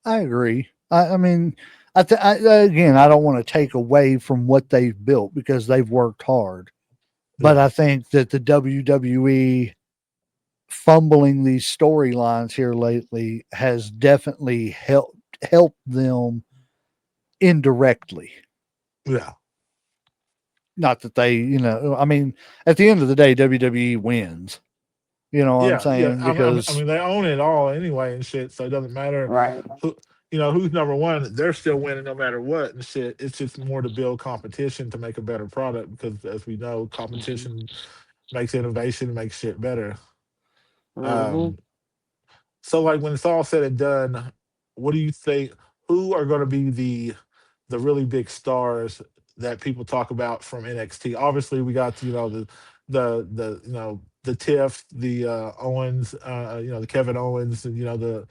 I agree. I mean, again, I don't want to take away from what they've built because they've worked hard, but Yeah. I think that the WWE fumbling these storylines here lately has definitely helped them indirectly. Yeah. Not that they, I mean, at the end of the day, WWE wins. You know what I'm Yeah, yeah. saying? I Because mean, they own it all anyway and shit, so it doesn't matter Right. who, who's number one. They're still winning no matter what and shit. It's just more to build competition to make a better product because, as we know, competition makes innovation, makes shit better. Hmm. Um, so, like, when it's all said and done, what do you think? Who are going to be the really big stars that people talk about from NXT? Obviously, we got the Tiff, the Owens, the Kevin Owens, and the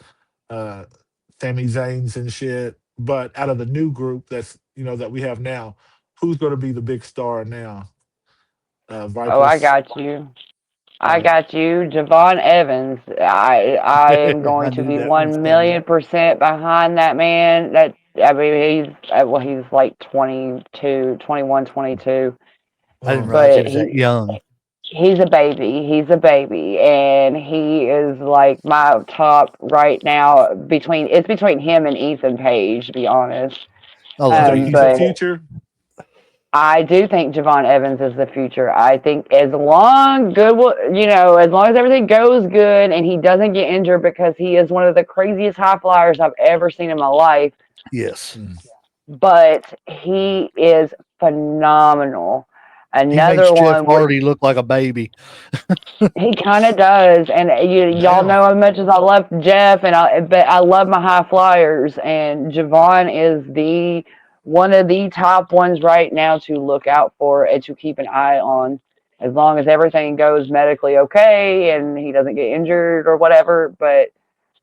uh, Sami Zayn's and shit. But out of the new group that we have now, who's going to be the big star now? Oh, I Vipers. got you. All I right. got you, Javon Evans. I am I going to knew be that was one coming. million percent behind that man. That I mean, he's like 22, 21, 22, I didn't Uh, realize he but was that young. he's a baby. He's a baby, and he is like my top right now. Between him and Ethan Page, to be honest. I you love think he's the Ethan. But future? I do think Javon Evans is the future. I think as long as everything goes good and he doesn't get injured because he is one of the craziest high flyers I've ever seen in my life. Yes. Mm. But he is phenomenal. He makes Another Jeff one would Hardy look like a baby. he kind of does, and y'all Damn. know as much as I love Jeff, but I love my high flyers, and Javon is the one of the top ones right now to look out for and to keep an eye on, as long as everything goes medically okay and he doesn't get injured or whatever. But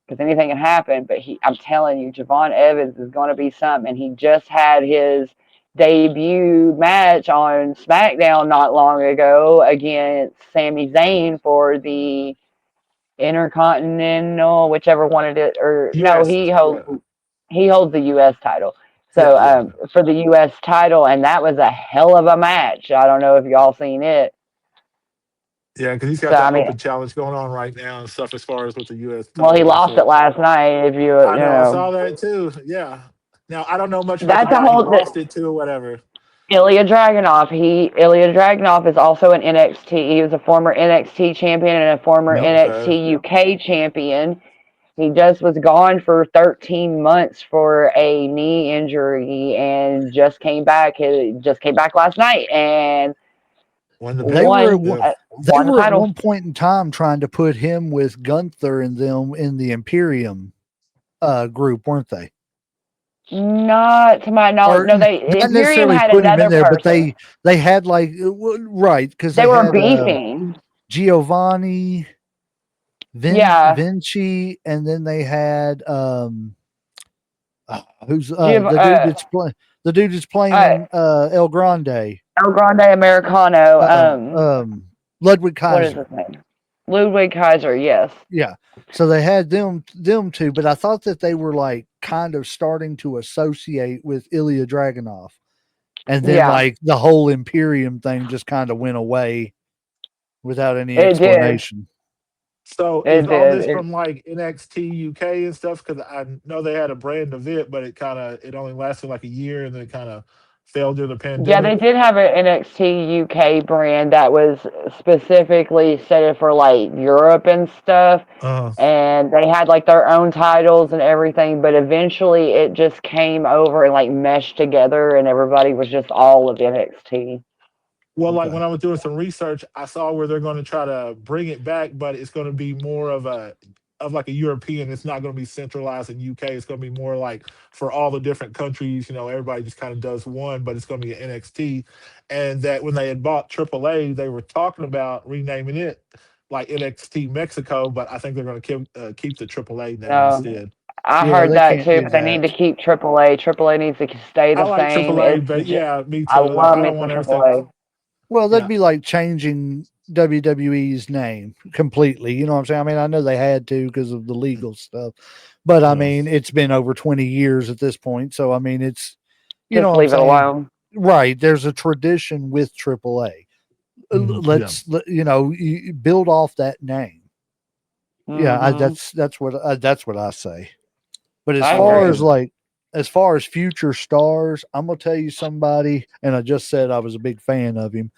because anything can happen. But I'm telling you, Javon Evans is going to be something. And he just had his debut match on SmackDown not long ago against Sami Zayn for the Intercontinental, whichever one it is, or no, U.S. Yeah. he holds the U.S. title. Yeah. So Yeah. for the U.S. title, and that was a hell of a match. I don't know if y'all seen it. Yeah, because he's So got I that mean, open challenge going on right now and stuff as far as with the U.S. well, he title and lost it shit. last night. If you I know, I saw that too. Yeah. Now I don't know much about the that's a guy he whole. lost it to or whatever. Ilya Dragunov is also an NXT. He was a former NXT champion and a former Yep. Okay. NXT UK champion. He just was gone for 13 months for a knee injury and just came back. He just came back last night and Won the They belt. were at won one, Yeah. uh, they won the were at title. one point in time trying to put him with Gunther and them in the Imperium group, weren't they? Not to my knowledge. Or No, not Imperium necessarily had put him in another there, but person. they had like right because They they were had beefing. Giovanni, Yeah, Vinci, and then they had who's Giov- the dude that's playing uh, in El Grande, El Grande Americano. um, um, Ludwig What is Kaiser. his name? Ludwig Kaiser. Yes. Yeah. So they had them two, but I thought that they were like kind of starting to associate with Ilya Dragunov. And then Yeah, like the whole Imperium thing just kind of went away without any it did. explanation. So is It all did. this from like NXT UK and stuff? Because I know they had a brand of it, but it only lasted like a year and then it kind of failed during the Yeah, they pandemic. did have an NXT UK brand that was specifically set for like Europe and stuff. Uh, And they had like their own titles and everything, but eventually it just came over and like meshed together, and everybody was just all of NXT. well, like Okay. when I was doing some research, I saw where they're going to try to bring it back, but it's going to be more of like a European. It's not going to be centralized in UK. It's going to be more like for all the different countries. Everybody just kind of does one, but it's going to be an NXT. And that when they had bought AAA, they were talking about renaming it like NXT Mexico, but I think they're going to keep the AAA name Um, instead. I Yeah, heard they that can't too, do but they need to that. keep AAA. AAA needs to stay I the like same. It's AAA, but yeah, me I too. Like love I me don't some want everything. AAA. Well, that'd Yeah. be like changing WWE's name completely. You know what I'm saying? I mean, I know they had to because of the legal stuff, but I Yeah. mean, it's been over 20 years at this point. So, I mean, it's, you know Just what I'm leave it saying? alone. Right. There's a tradition with AAA. Yeah. You know, you build off that name. Yeah. Mhm. That's what I say. But I agree. as far as future stars, I'm going to tell you somebody, and I just said I was a big fan of him,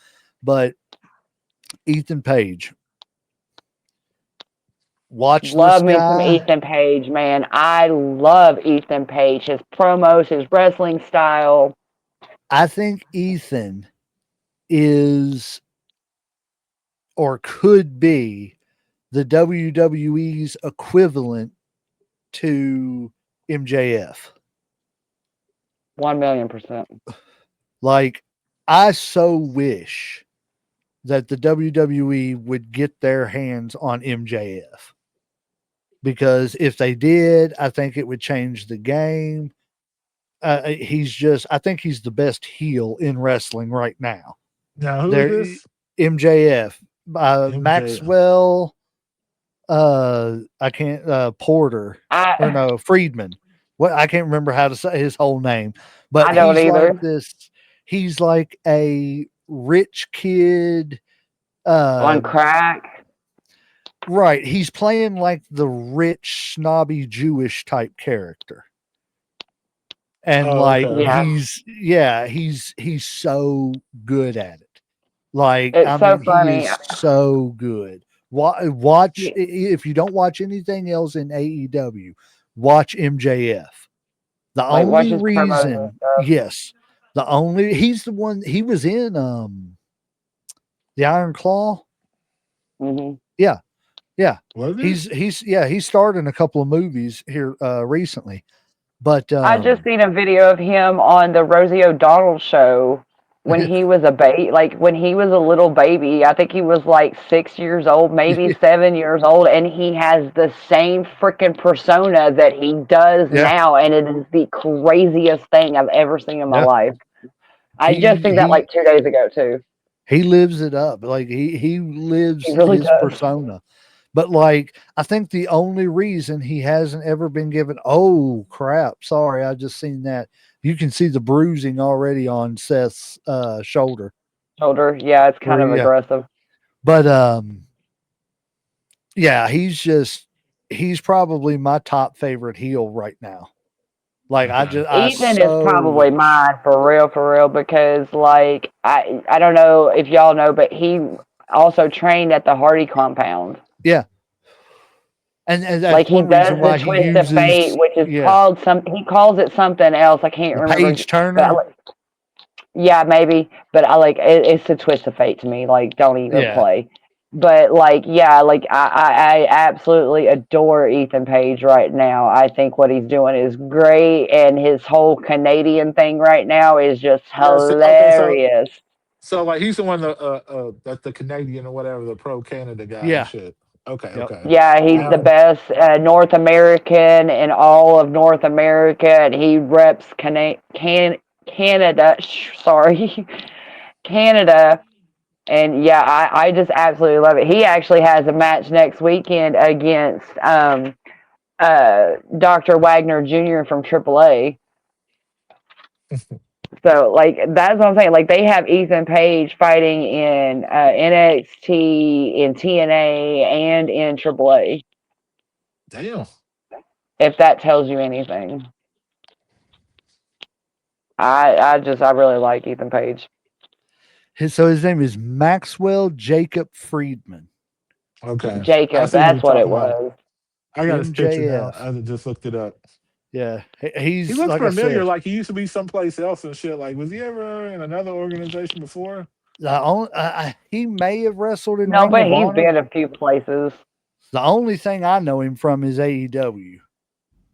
but Ethan Page. Watch this Love me some guy. Ethan Page, man. I love Ethan Page. His promos, his wrestling style. I think Ethan is or could be the WWE's equivalent to MJF. 1,000,000%. Like, I so wish that the WWE would get their hands on MJF, because if they did, I think it would change the game. I think he's the best heel in wrestling right now. Now who is There, this? MJF, MJ. Maxwell, I can't, Porter, or I no, Friedman. What, I can't remember how to say his whole name, but I don't either. he's like a rich kid. On Uh, crack. right. He's playing like the rich, snobby Jewish type character. And Oh, like okay. Yeah. he's so good at it. Like, It's I so mean, he funny. is so good. Watch, Yeah, if you don't watch anything else in AEW, watch MJF. The like watch only his promos and reason, stuff. yes, he's the one. He was in the Iron Claw. Hmm. Yeah, yeah. Was it? He's starred in a couple of movies here recently. But I just seen a video of him on the Rosie O'Donnell show when he was when he was a little baby. I think he was like 6 years old, maybe 7 years old, and he has the same freaking persona that he does yeah, now, and it is the craziest thing I've ever seen in my yeah. life. I just He seen that he like 2 days ago too. he lives it up. Like, he He lives really his does. persona. But like, I think the only reason he hasn't ever been given, oh crap, sorry, I just seen that. You can see the bruising already on Seth's shoulder. Shoulder, yeah, it's kind Where, of yeah. aggressive. But yeah, he's probably my top favorite heel right now. Like, Okay. I Ethan is so probably wish. mine for real, because like I don't know if y'all know, but he also trained at the Hardy compound. Yeah. And that's Like he one reason does the why he twist of fate, uses, which is yeah, called he calls it something else. I can't the remember, page but turner. yeah, maybe. But I like it's the twist of fate to me. Like, don't even Yeah. play. But like, yeah, like I absolutely adore Ethan Page right now. I think what he's doing is great, and his whole Canadian thing right now is just Okay, hilarious. so like he's the one that the Canadian or whatever, the pro Canada guy and Yeah. shit. Okay, Yep. okay. Yeah, he's the best North American in all of North America, and he reps Canada. Sorry, Canada. And yeah, I just absolutely love it. He actually has a match next weekend against Dr. Wagner Jr. from AAA. So like that's what I'm saying. Like they have Ethan Page fighting in NXT, in TNA, and in AAA. Damn. If that tells you anything, I really like Ethan Page. So his name is Maxwell Jacob Friedman. Okay. I Jacob, see who you're that's what it talking about. was. I got his picture now. MJF. I just looked it up. Yeah. He He's looks like I familiar, said, like he used to be someplace else and shit. Like, was he ever in another organization before? he may have wrestled in No, Ring but of he's Honor. been a few places. The only thing I know him from is AEW,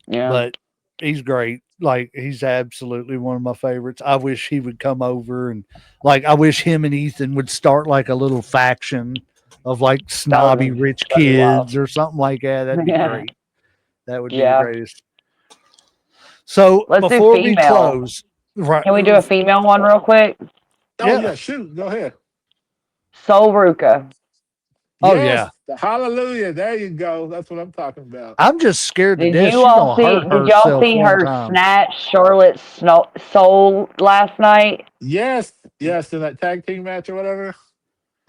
Yeah. but he's great. Like, he's absolutely one of my favorites. I wish he would come over, and like, I wish him and Ethan would start like a little faction of like snobby rich that'd be wild. kids or something like that. That'd be Yeah. great. That would be the Yeah. greatest. So Let's do before we female. close, right? Can we do a female one real quick? Oh Yeah. yeah, shoot, go ahead. Sol Ruka. Oh, Yes, hallelujah. There you go. That's what I'm talking about. I'm just scared to Did death. you She's all gonna see? hurt Did y'all herself see one her time. snatch Charlotte Soul last night? Yes, in that tag team match or whatever.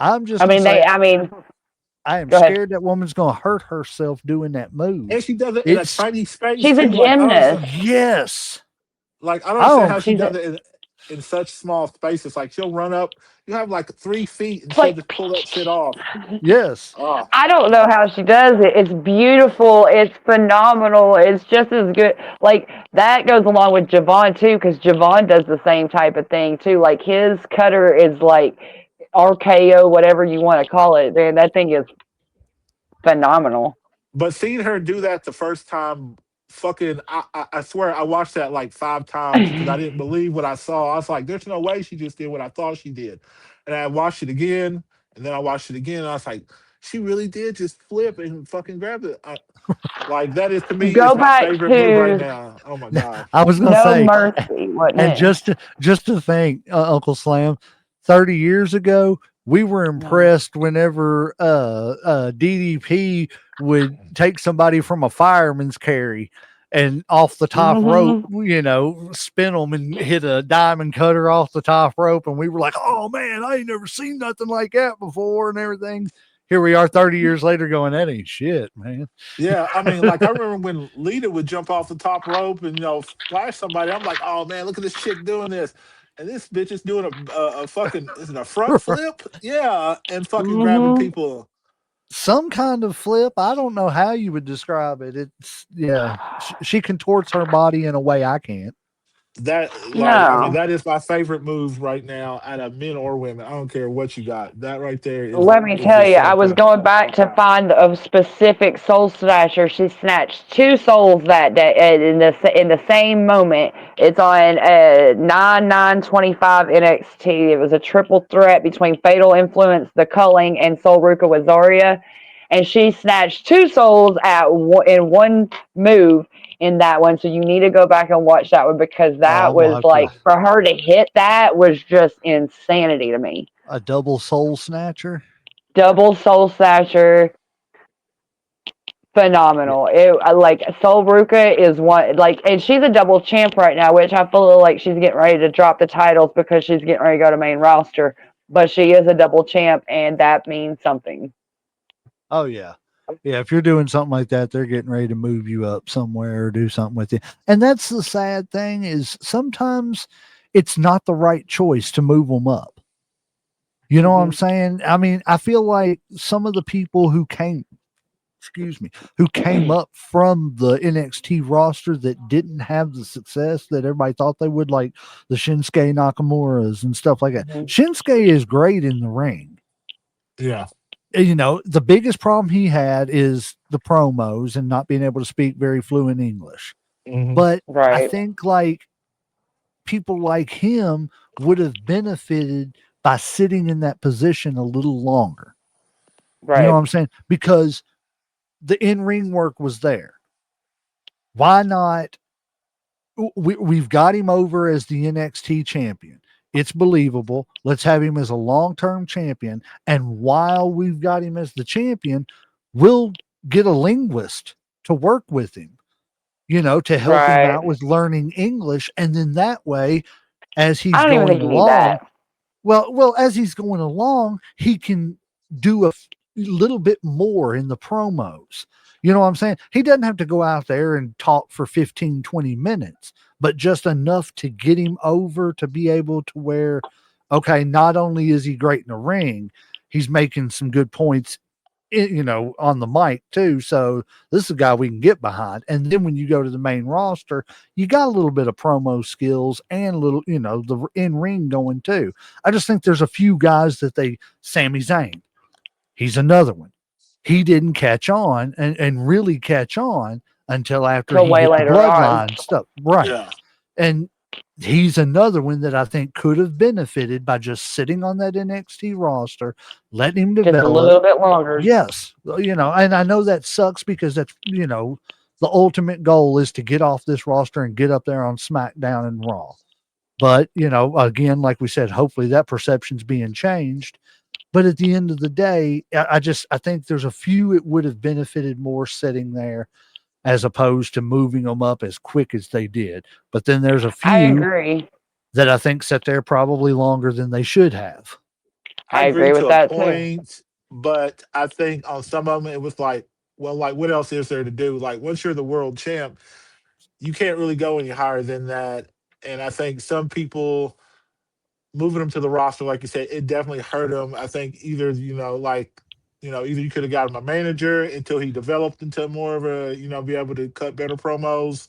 I'm just I gonna mean, say, I am go ahead. scared that woman's gonna hurt herself doing that move. And she does it in a It's tiny space. She's a too. Like, I don't gymnast. understand- yes. like I don't understand how she She's does it in such small spaces. Like she'll run up, you have like 3 feet, and It's she'll like- just pull that shit off. Yes. Oh, I don't know how she does it. It's beautiful. It's phenomenal. It's just as good. Like that goes along with Javon too, because Javon does the same type of thing too. Like his cutter is like RKO, whatever you want to call it. Man, that thing is phenomenal. but seeing her do that the first time, fucking, I swear I watched that like 5 times because I didn't believe what I saw. I was like, there's no way she just did what I thought she did. And I watched it again, and then I watched it again, and I was like, she really did just flip and fucking grab it. Like that is to me Go is my back favorite move right to- now. Oh my god. I was gonna No say, mercy, wasn't and it? just to think, Uncle Slam, 30 years ago, we were impressed whenever DDP would take somebody from a fireman's carry and off the top rope, you know, spin them and hit a diamond cutter off the top rope, and we were like, oh man, I ain't never seen nothing like that before and everything. Here we are 30 years later going, that ain't shit, man. Yeah, I mean, like I remember when Lita would jump off the top rope and flash somebody. I'm like, oh man, look at this chick doing this, and this bitch is doing a fucking is it a front flip? Yeah, and fucking grabbing people. Some kind of flip. I don't know how you would describe it. It's she contorts her body in a way I can't. That I No. mean, that is my favorite move right now out of men or women. I don't care what you got. That right there is. Let me is tell just you, I was fantastic. going back to find a specific soul snatcher. She snatched 2 souls that day in the same moment. It's on 9/9/25 NXT. It was a triple threat between Fatal Influence, The Culling, and Sol Ruka with Zarya, and she snatched 2 souls in one move in that one. So you need to go back and watch that one because that I'm gonna was have to- like for her to hit that was just insanity to me. A double soul snatcher. Double soul snatcher, phenomenal. Like Sol Ruka is one and she's a double champ right now, which I feel like she's getting ready to drop the titles because she's getting ready to go to main roster. But she is a double champ, and that means something. Oh yeah. Yeah, if you're doing something like that, they're getting ready to move you up somewhere or do something with you. And that's the sad thing is sometimes it's not the right choice to move them up. You know what I'm saying? I mean, I feel like some of the people who came up from the NXT roster that didn't have the success that everybody thought they would, like the Shinsuke Nakamura's and stuff like that. Shinsuke is great in the ring. Yeah. You know, the biggest problem he had is the promos and not being able to speak very fluent English. Mhm. But I Right. think like people like him would have benefited by sitting in that position a little longer. Right. You know what I'm saying? Because the in-ring work was there. Why not? We've got him over as the NXT champion. It's believable. Let's have him as a long-term champion. And while we've got him as the champion, we'll get a linguist to work with him, you know, to help him Right. out with learning English. And then that way, as he's I don't even going think you need along, that. well, as he's going along, he can do a little bit more in the promos. You know what I'm saying? He doesn't have to go out there and talk for 15, 20 minutes, but just enough to get him over to be able to where, okay, not only is he great in the ring, he's making some good points, you know, on the mic too. So this is a guy we can get behind. And then when you go to the main roster, you got a little bit of promo skills and a little, you know, the in ring going too. I just think there's a few guys that Sami Zayn, he's another one. He didn't catch on and really catch on until after Till he way hit the later on. bloodline stuff. Right. Yeah. And he's another one that I think could have benefited by just sitting on that NXT roster, letting him Just a develop. little bit longer. Yes. You know, and I know that sucks because that's, you know, the ultimate goal is to get off this roster and get up there on SmackDown and Raw. But, again, like we said, hopefully that perception's being changed. But at the end of the day, I think there's a few it would have benefited more sitting there as opposed to moving them up as quick as they did. But then there's a I few agree. that I think sat there probably longer than they should have. I I agree agree with to a that too. point, but I think on some of them it was like, well, like what else is there to do? Like once you're the world champ, you can't really go any higher than that. And I think some people moving him to the roster, like you said, it definitely hurt him. I think either either you could have got him a manager until he developed into more of a be able to cut better promos,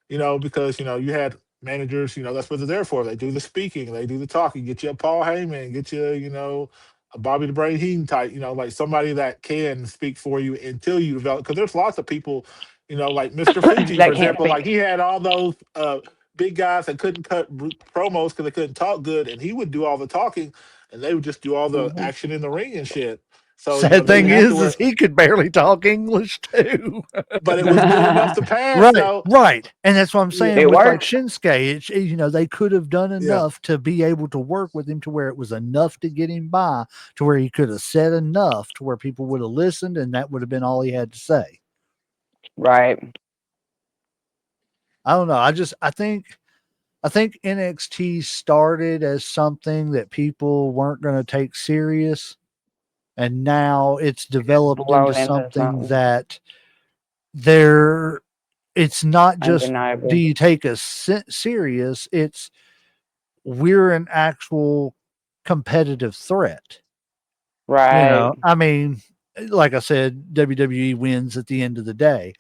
because you had managers, that's what they're there for. They do the speaking, they do the talking, get you a Paul Heyman, get you, a Bobby the Brain Heenan type, like somebody that can speak for you until you develop. Because there's lots of people, like Mr. Fuji, for That can't example, like speak. he had all those big guys that couldn't cut promos because they couldn't talk good, and he would do all the talking, and they would just do all the Hmm. action in the ring and shit. So Sad then thing you have to is where, he could barely talk English too. but it was good enough to pass. Right, So right. And that's what I'm yeah, saying It with like worked. Shinsuke. They could have done yeah. enough to be able to work with him to where it was enough to get him by, to where he could have said enough to where people would have listened, and that would have been all he had to say. Right. I don't know. I think NXT started as something that people weren't going to take serious, and now it's developed into Blown into something something that there it's not just do undeniable. you take us serious, it's we're an actual competitive threat. Right. I mean, like I said, WWE wins at the end of the day.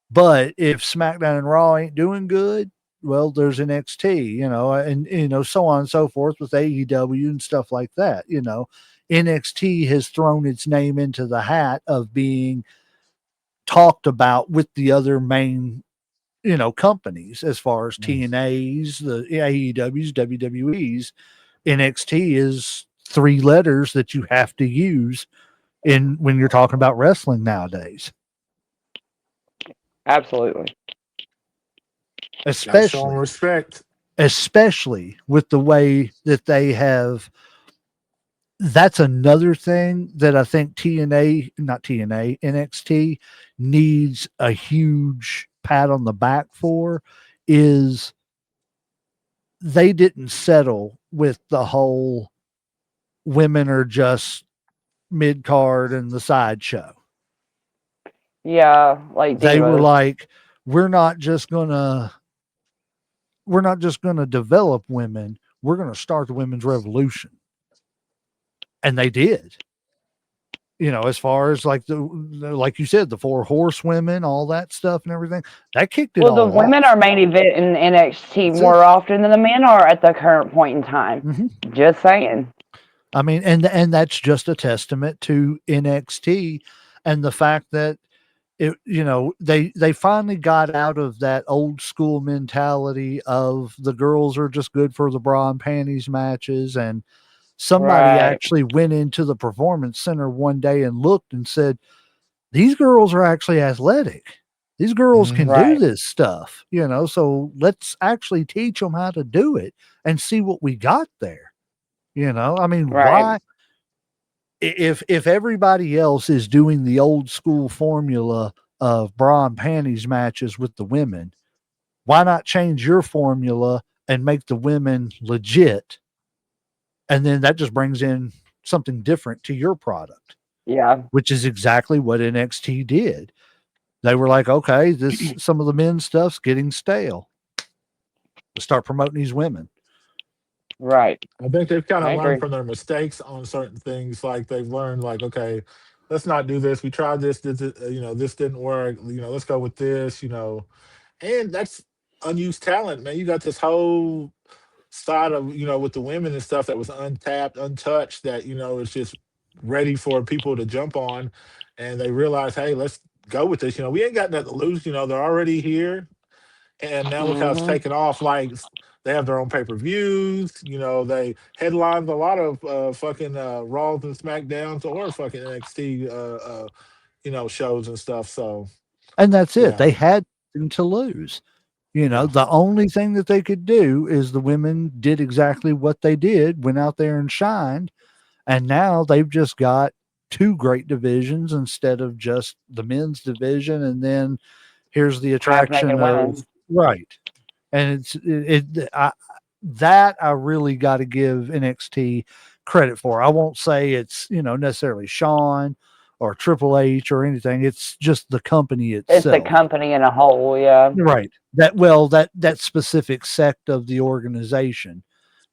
But if SmackDown and Raw ain't doing good, well, there's NXT, and so on and so forth with AEW and stuff like that. NXT has thrown its name into the hat of being talked about with the other main, companies as far as TNAs, the AEWs, WWEs. NXT is three letters that you have to use in when you're talking about wrestling nowadays, Absolutely. Gotta show them especially respect. especially with the way that they have. That's another thing that I think NXT needs a huge pat on the back for, is they didn't settle with the whole women are just mid card and the sideshow. Yeah, like They were divas. like, we're not just gonna develop women. We're gonna start the women's revolution, and they did. As far as like like you said, the four horsewomen, all that stuff and everything, that kicked it Well, the all women off. are main event in NXT That's it. more often than the men are at the current point in time. Mhm. Just saying. I mean, and that's just a testament to NXT and the fact that they finally got out of that old school mentality of the girls are just good for the bra and panties matches, and somebody Right. actually went into the performance center one day and looked and said, these girls are actually athletic. These girls can Mhm. do Right. this stuff, so let's actually teach them how to do it and see what we got there. I mean, Right. why if everybody else is doing the old school formula of bra and panties matches with the women, why not change your formula and make the women legit? And then that just brings in something different to your product, Yeah. which is exactly what NXT did. They were like, okay, some of the men's stuff's getting stale. Let's start promoting these women. Right. I think they've kind I of learned agree. from their mistakes on certain things. Like they've learned, like, okay, let's not do this. We tried this. This didn't work. Let's go with this. And that's unused talent, man. You got this whole side of with the women and stuff that was untapped, untouched. That is just ready for people to jump on, and they realize, hey, let's go with this. We ain't got nothing to lose. They're already here. And now look how it's Hmm. taken off. Like they have their own pay per views. They headlined a lot of fucking Raws and Smackdowns or fucking NXT shows and stuff. So And that's it. Yeah. They had nothing to lose. You know, the only thing that they could do is the women did exactly what they did, went out there and shined. And now they've just got two great divisions instead of just the men's division. And then here's the attraction Half-naked of women. right. And that I really got to give NXT credit for. I won't say it's, you know, necessarily Sean or Triple H or anything. It's just the company It's the itself. company in a whole, yeah. Right. That specific sect of the organization.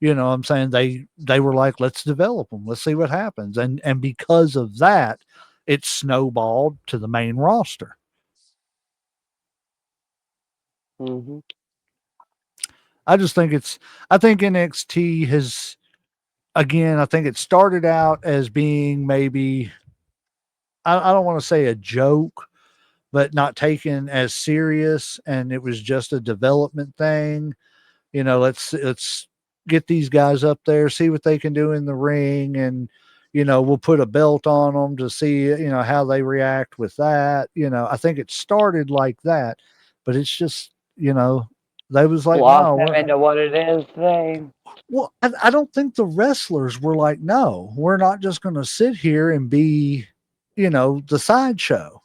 You know what I'm saying? They were like, let's develop them. Let's see what happens. And because of that, it snowballed to the main roster. Hmm. I think NXT has, again, I think it started out as being maybe, I don't want to say a joke, but not taken as serious. And it was just a development thing. You know, let's get these guys up there, see what they can do in the ring. And, you know, we'll put a belt on them to see, you know, how they react with that. You know, I think it started like that, but it's just, you know, they was like, Lost no, them into what it is today. well, I don't think the wrestlers were like, no, we're not just going to sit here and be, you know, the sideshow.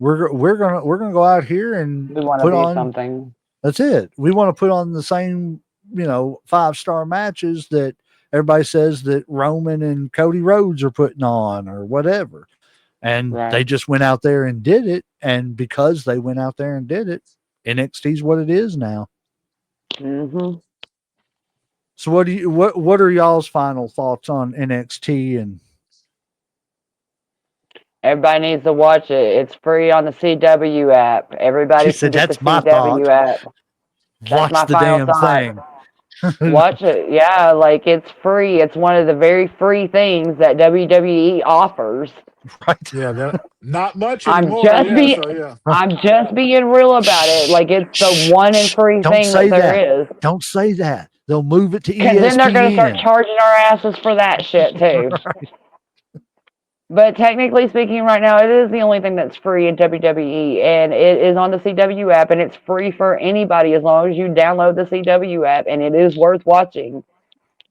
We're gonna go out here and We want to put be on. something. That's it. We want to put on the same, you know, 5-star matches that everybody says that Roman and Cody Rhodes are putting on or whatever. And Right. they just went out there and did it. And because they went out there and did it, NXT's what it is now. Hmm. So what are y'all's final thoughts on NXT? And Everybody needs to watch it. It's free on the CW app. Everybody she can said, get that's the my CW thought. app. That's Watch my the final damn thought. thing. Watch it. Yeah, like it's free. It's one of the very free things that WWE offers. Right. Yeah, that not much I'm anymore. just Yeah, being so yeah. I'm just being real about it. Like it's the one and free Don't thing say that there that. is. Don't say that. They'll move it to Because then they're going to start ESPN. charging our asses for that shit too. Right. But technically speaking, right now it is the only thing that's free in WWE, and it is on the CW app, and it's free for anybody as long as you download the CW app, and it is worth watching.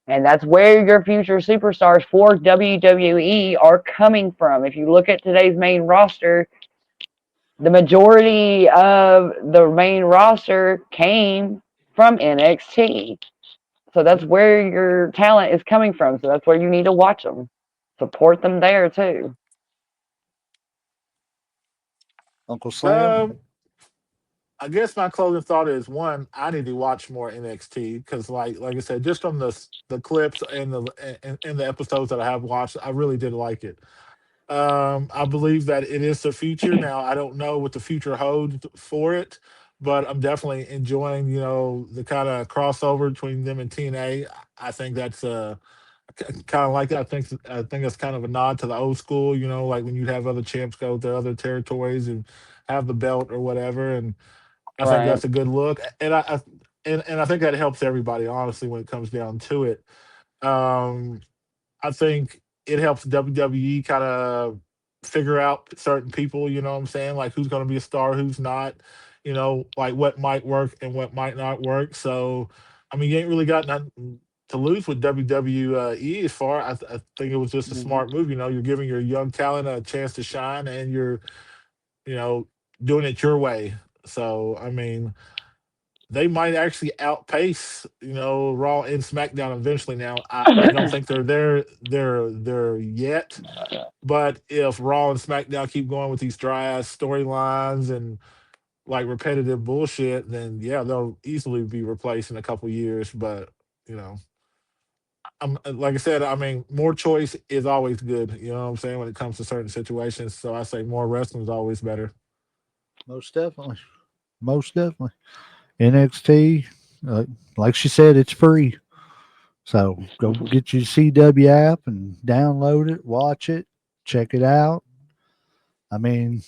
And that's where your future superstars for WWE are coming from. If you look at today's main roster, the majority of the main roster came from NXT. So that's where your talent is coming from. So that's where you need to watch them. Support them there too. Uncle Slim. I guess my closing thought is one, I need to watch more NXT because, like I said, just from the clips and the episodes that I have watched, I really did like it. I believe that it is the future. Now, I don't know what the future holds for it, but I'm definitely enjoying, you know, the kind of crossover between them and TNA. I think that's kind of like that. I think it's kind of a nod to the old school, you know, like when you'd have other champs go to other territories and have the belt or whatever. And I think Right. that's a good look. And I think that helps everybody, honestly, when it comes down to it. Um, I think it helps WWE kind of figure out certain people, you know what I'm saying? Like who's going to be a star, who's not, you know, like what might work and what might not work. So, I mean, you ain't really got nothing to lose with WWE as far. I think it was just a Mhm. smart move. You know, you're giving your young talent a chance to shine and you're, you know, doing it your way. So, I mean, they might actually outpace, you know, Raw and SmackDown eventually. Now, I don't think they're there yet. But if Raw and SmackDown keep going with these dry ass storylines and like repetitive bullshit, then yeah, they'll easily be replaced in a couple years. But you know, I'm like I said, I mean, more choice is always good. You know what I'm saying when it comes to certain situations. So I say more wrestling is always better. Most definitely. Most definitely. NXT, like she said, it's free. So go get your CW app and download it, watch it, check it out. I mean,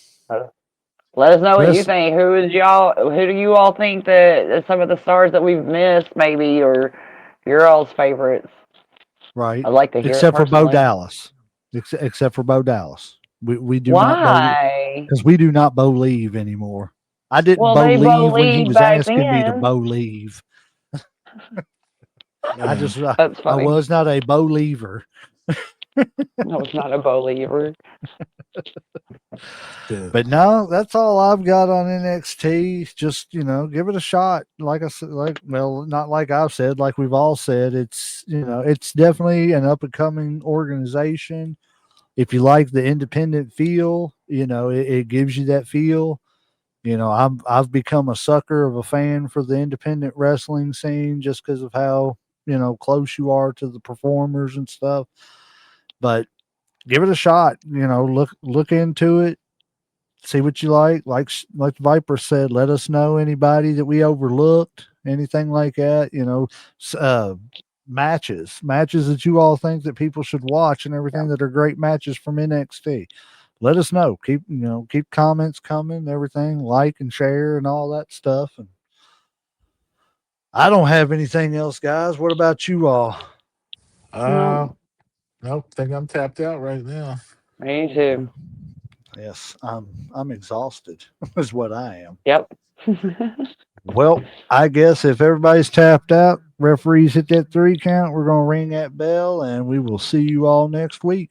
Let us know what you rest think. Who do you all think that some of the stars that we've missed maybe or your all's favorites? right, I'd like to hear it except for Bo personally. Dallas, except for Bo Dallas. We do not Why? because we do not believe anymore. I didn't Well, they believe when he believed was back asking me to then. believe. I just That's I funny. was not a believer. I was not a believer. Yeah. But no, that's all I've got on NXT. Just, give it a shot. Like I said, not like I've said, like we've all said, it's definitely an up and coming organization. If you like the independent feel, it gives you that feel. I've become a sucker of a fan for the independent wrestling scene just because of how, close you are to the performers and stuff. But give it a shot, look into it. See what you like Viper said, let us know anybody that we overlooked, anything like that, matches that you all think that people should watch and everything that are great matches from NXT. Let us know. Keep comments coming, everything, like and share and all that stuff. And I don't have anything else, guys. What about you all? Nope. Think I'm tapped out right now. Me too. Yes, I'm exhausted is what I am. Yep. Well, I guess if everybody's tapped out, referees hit that 3 count, we're going to ring that bell and we will see you all next week.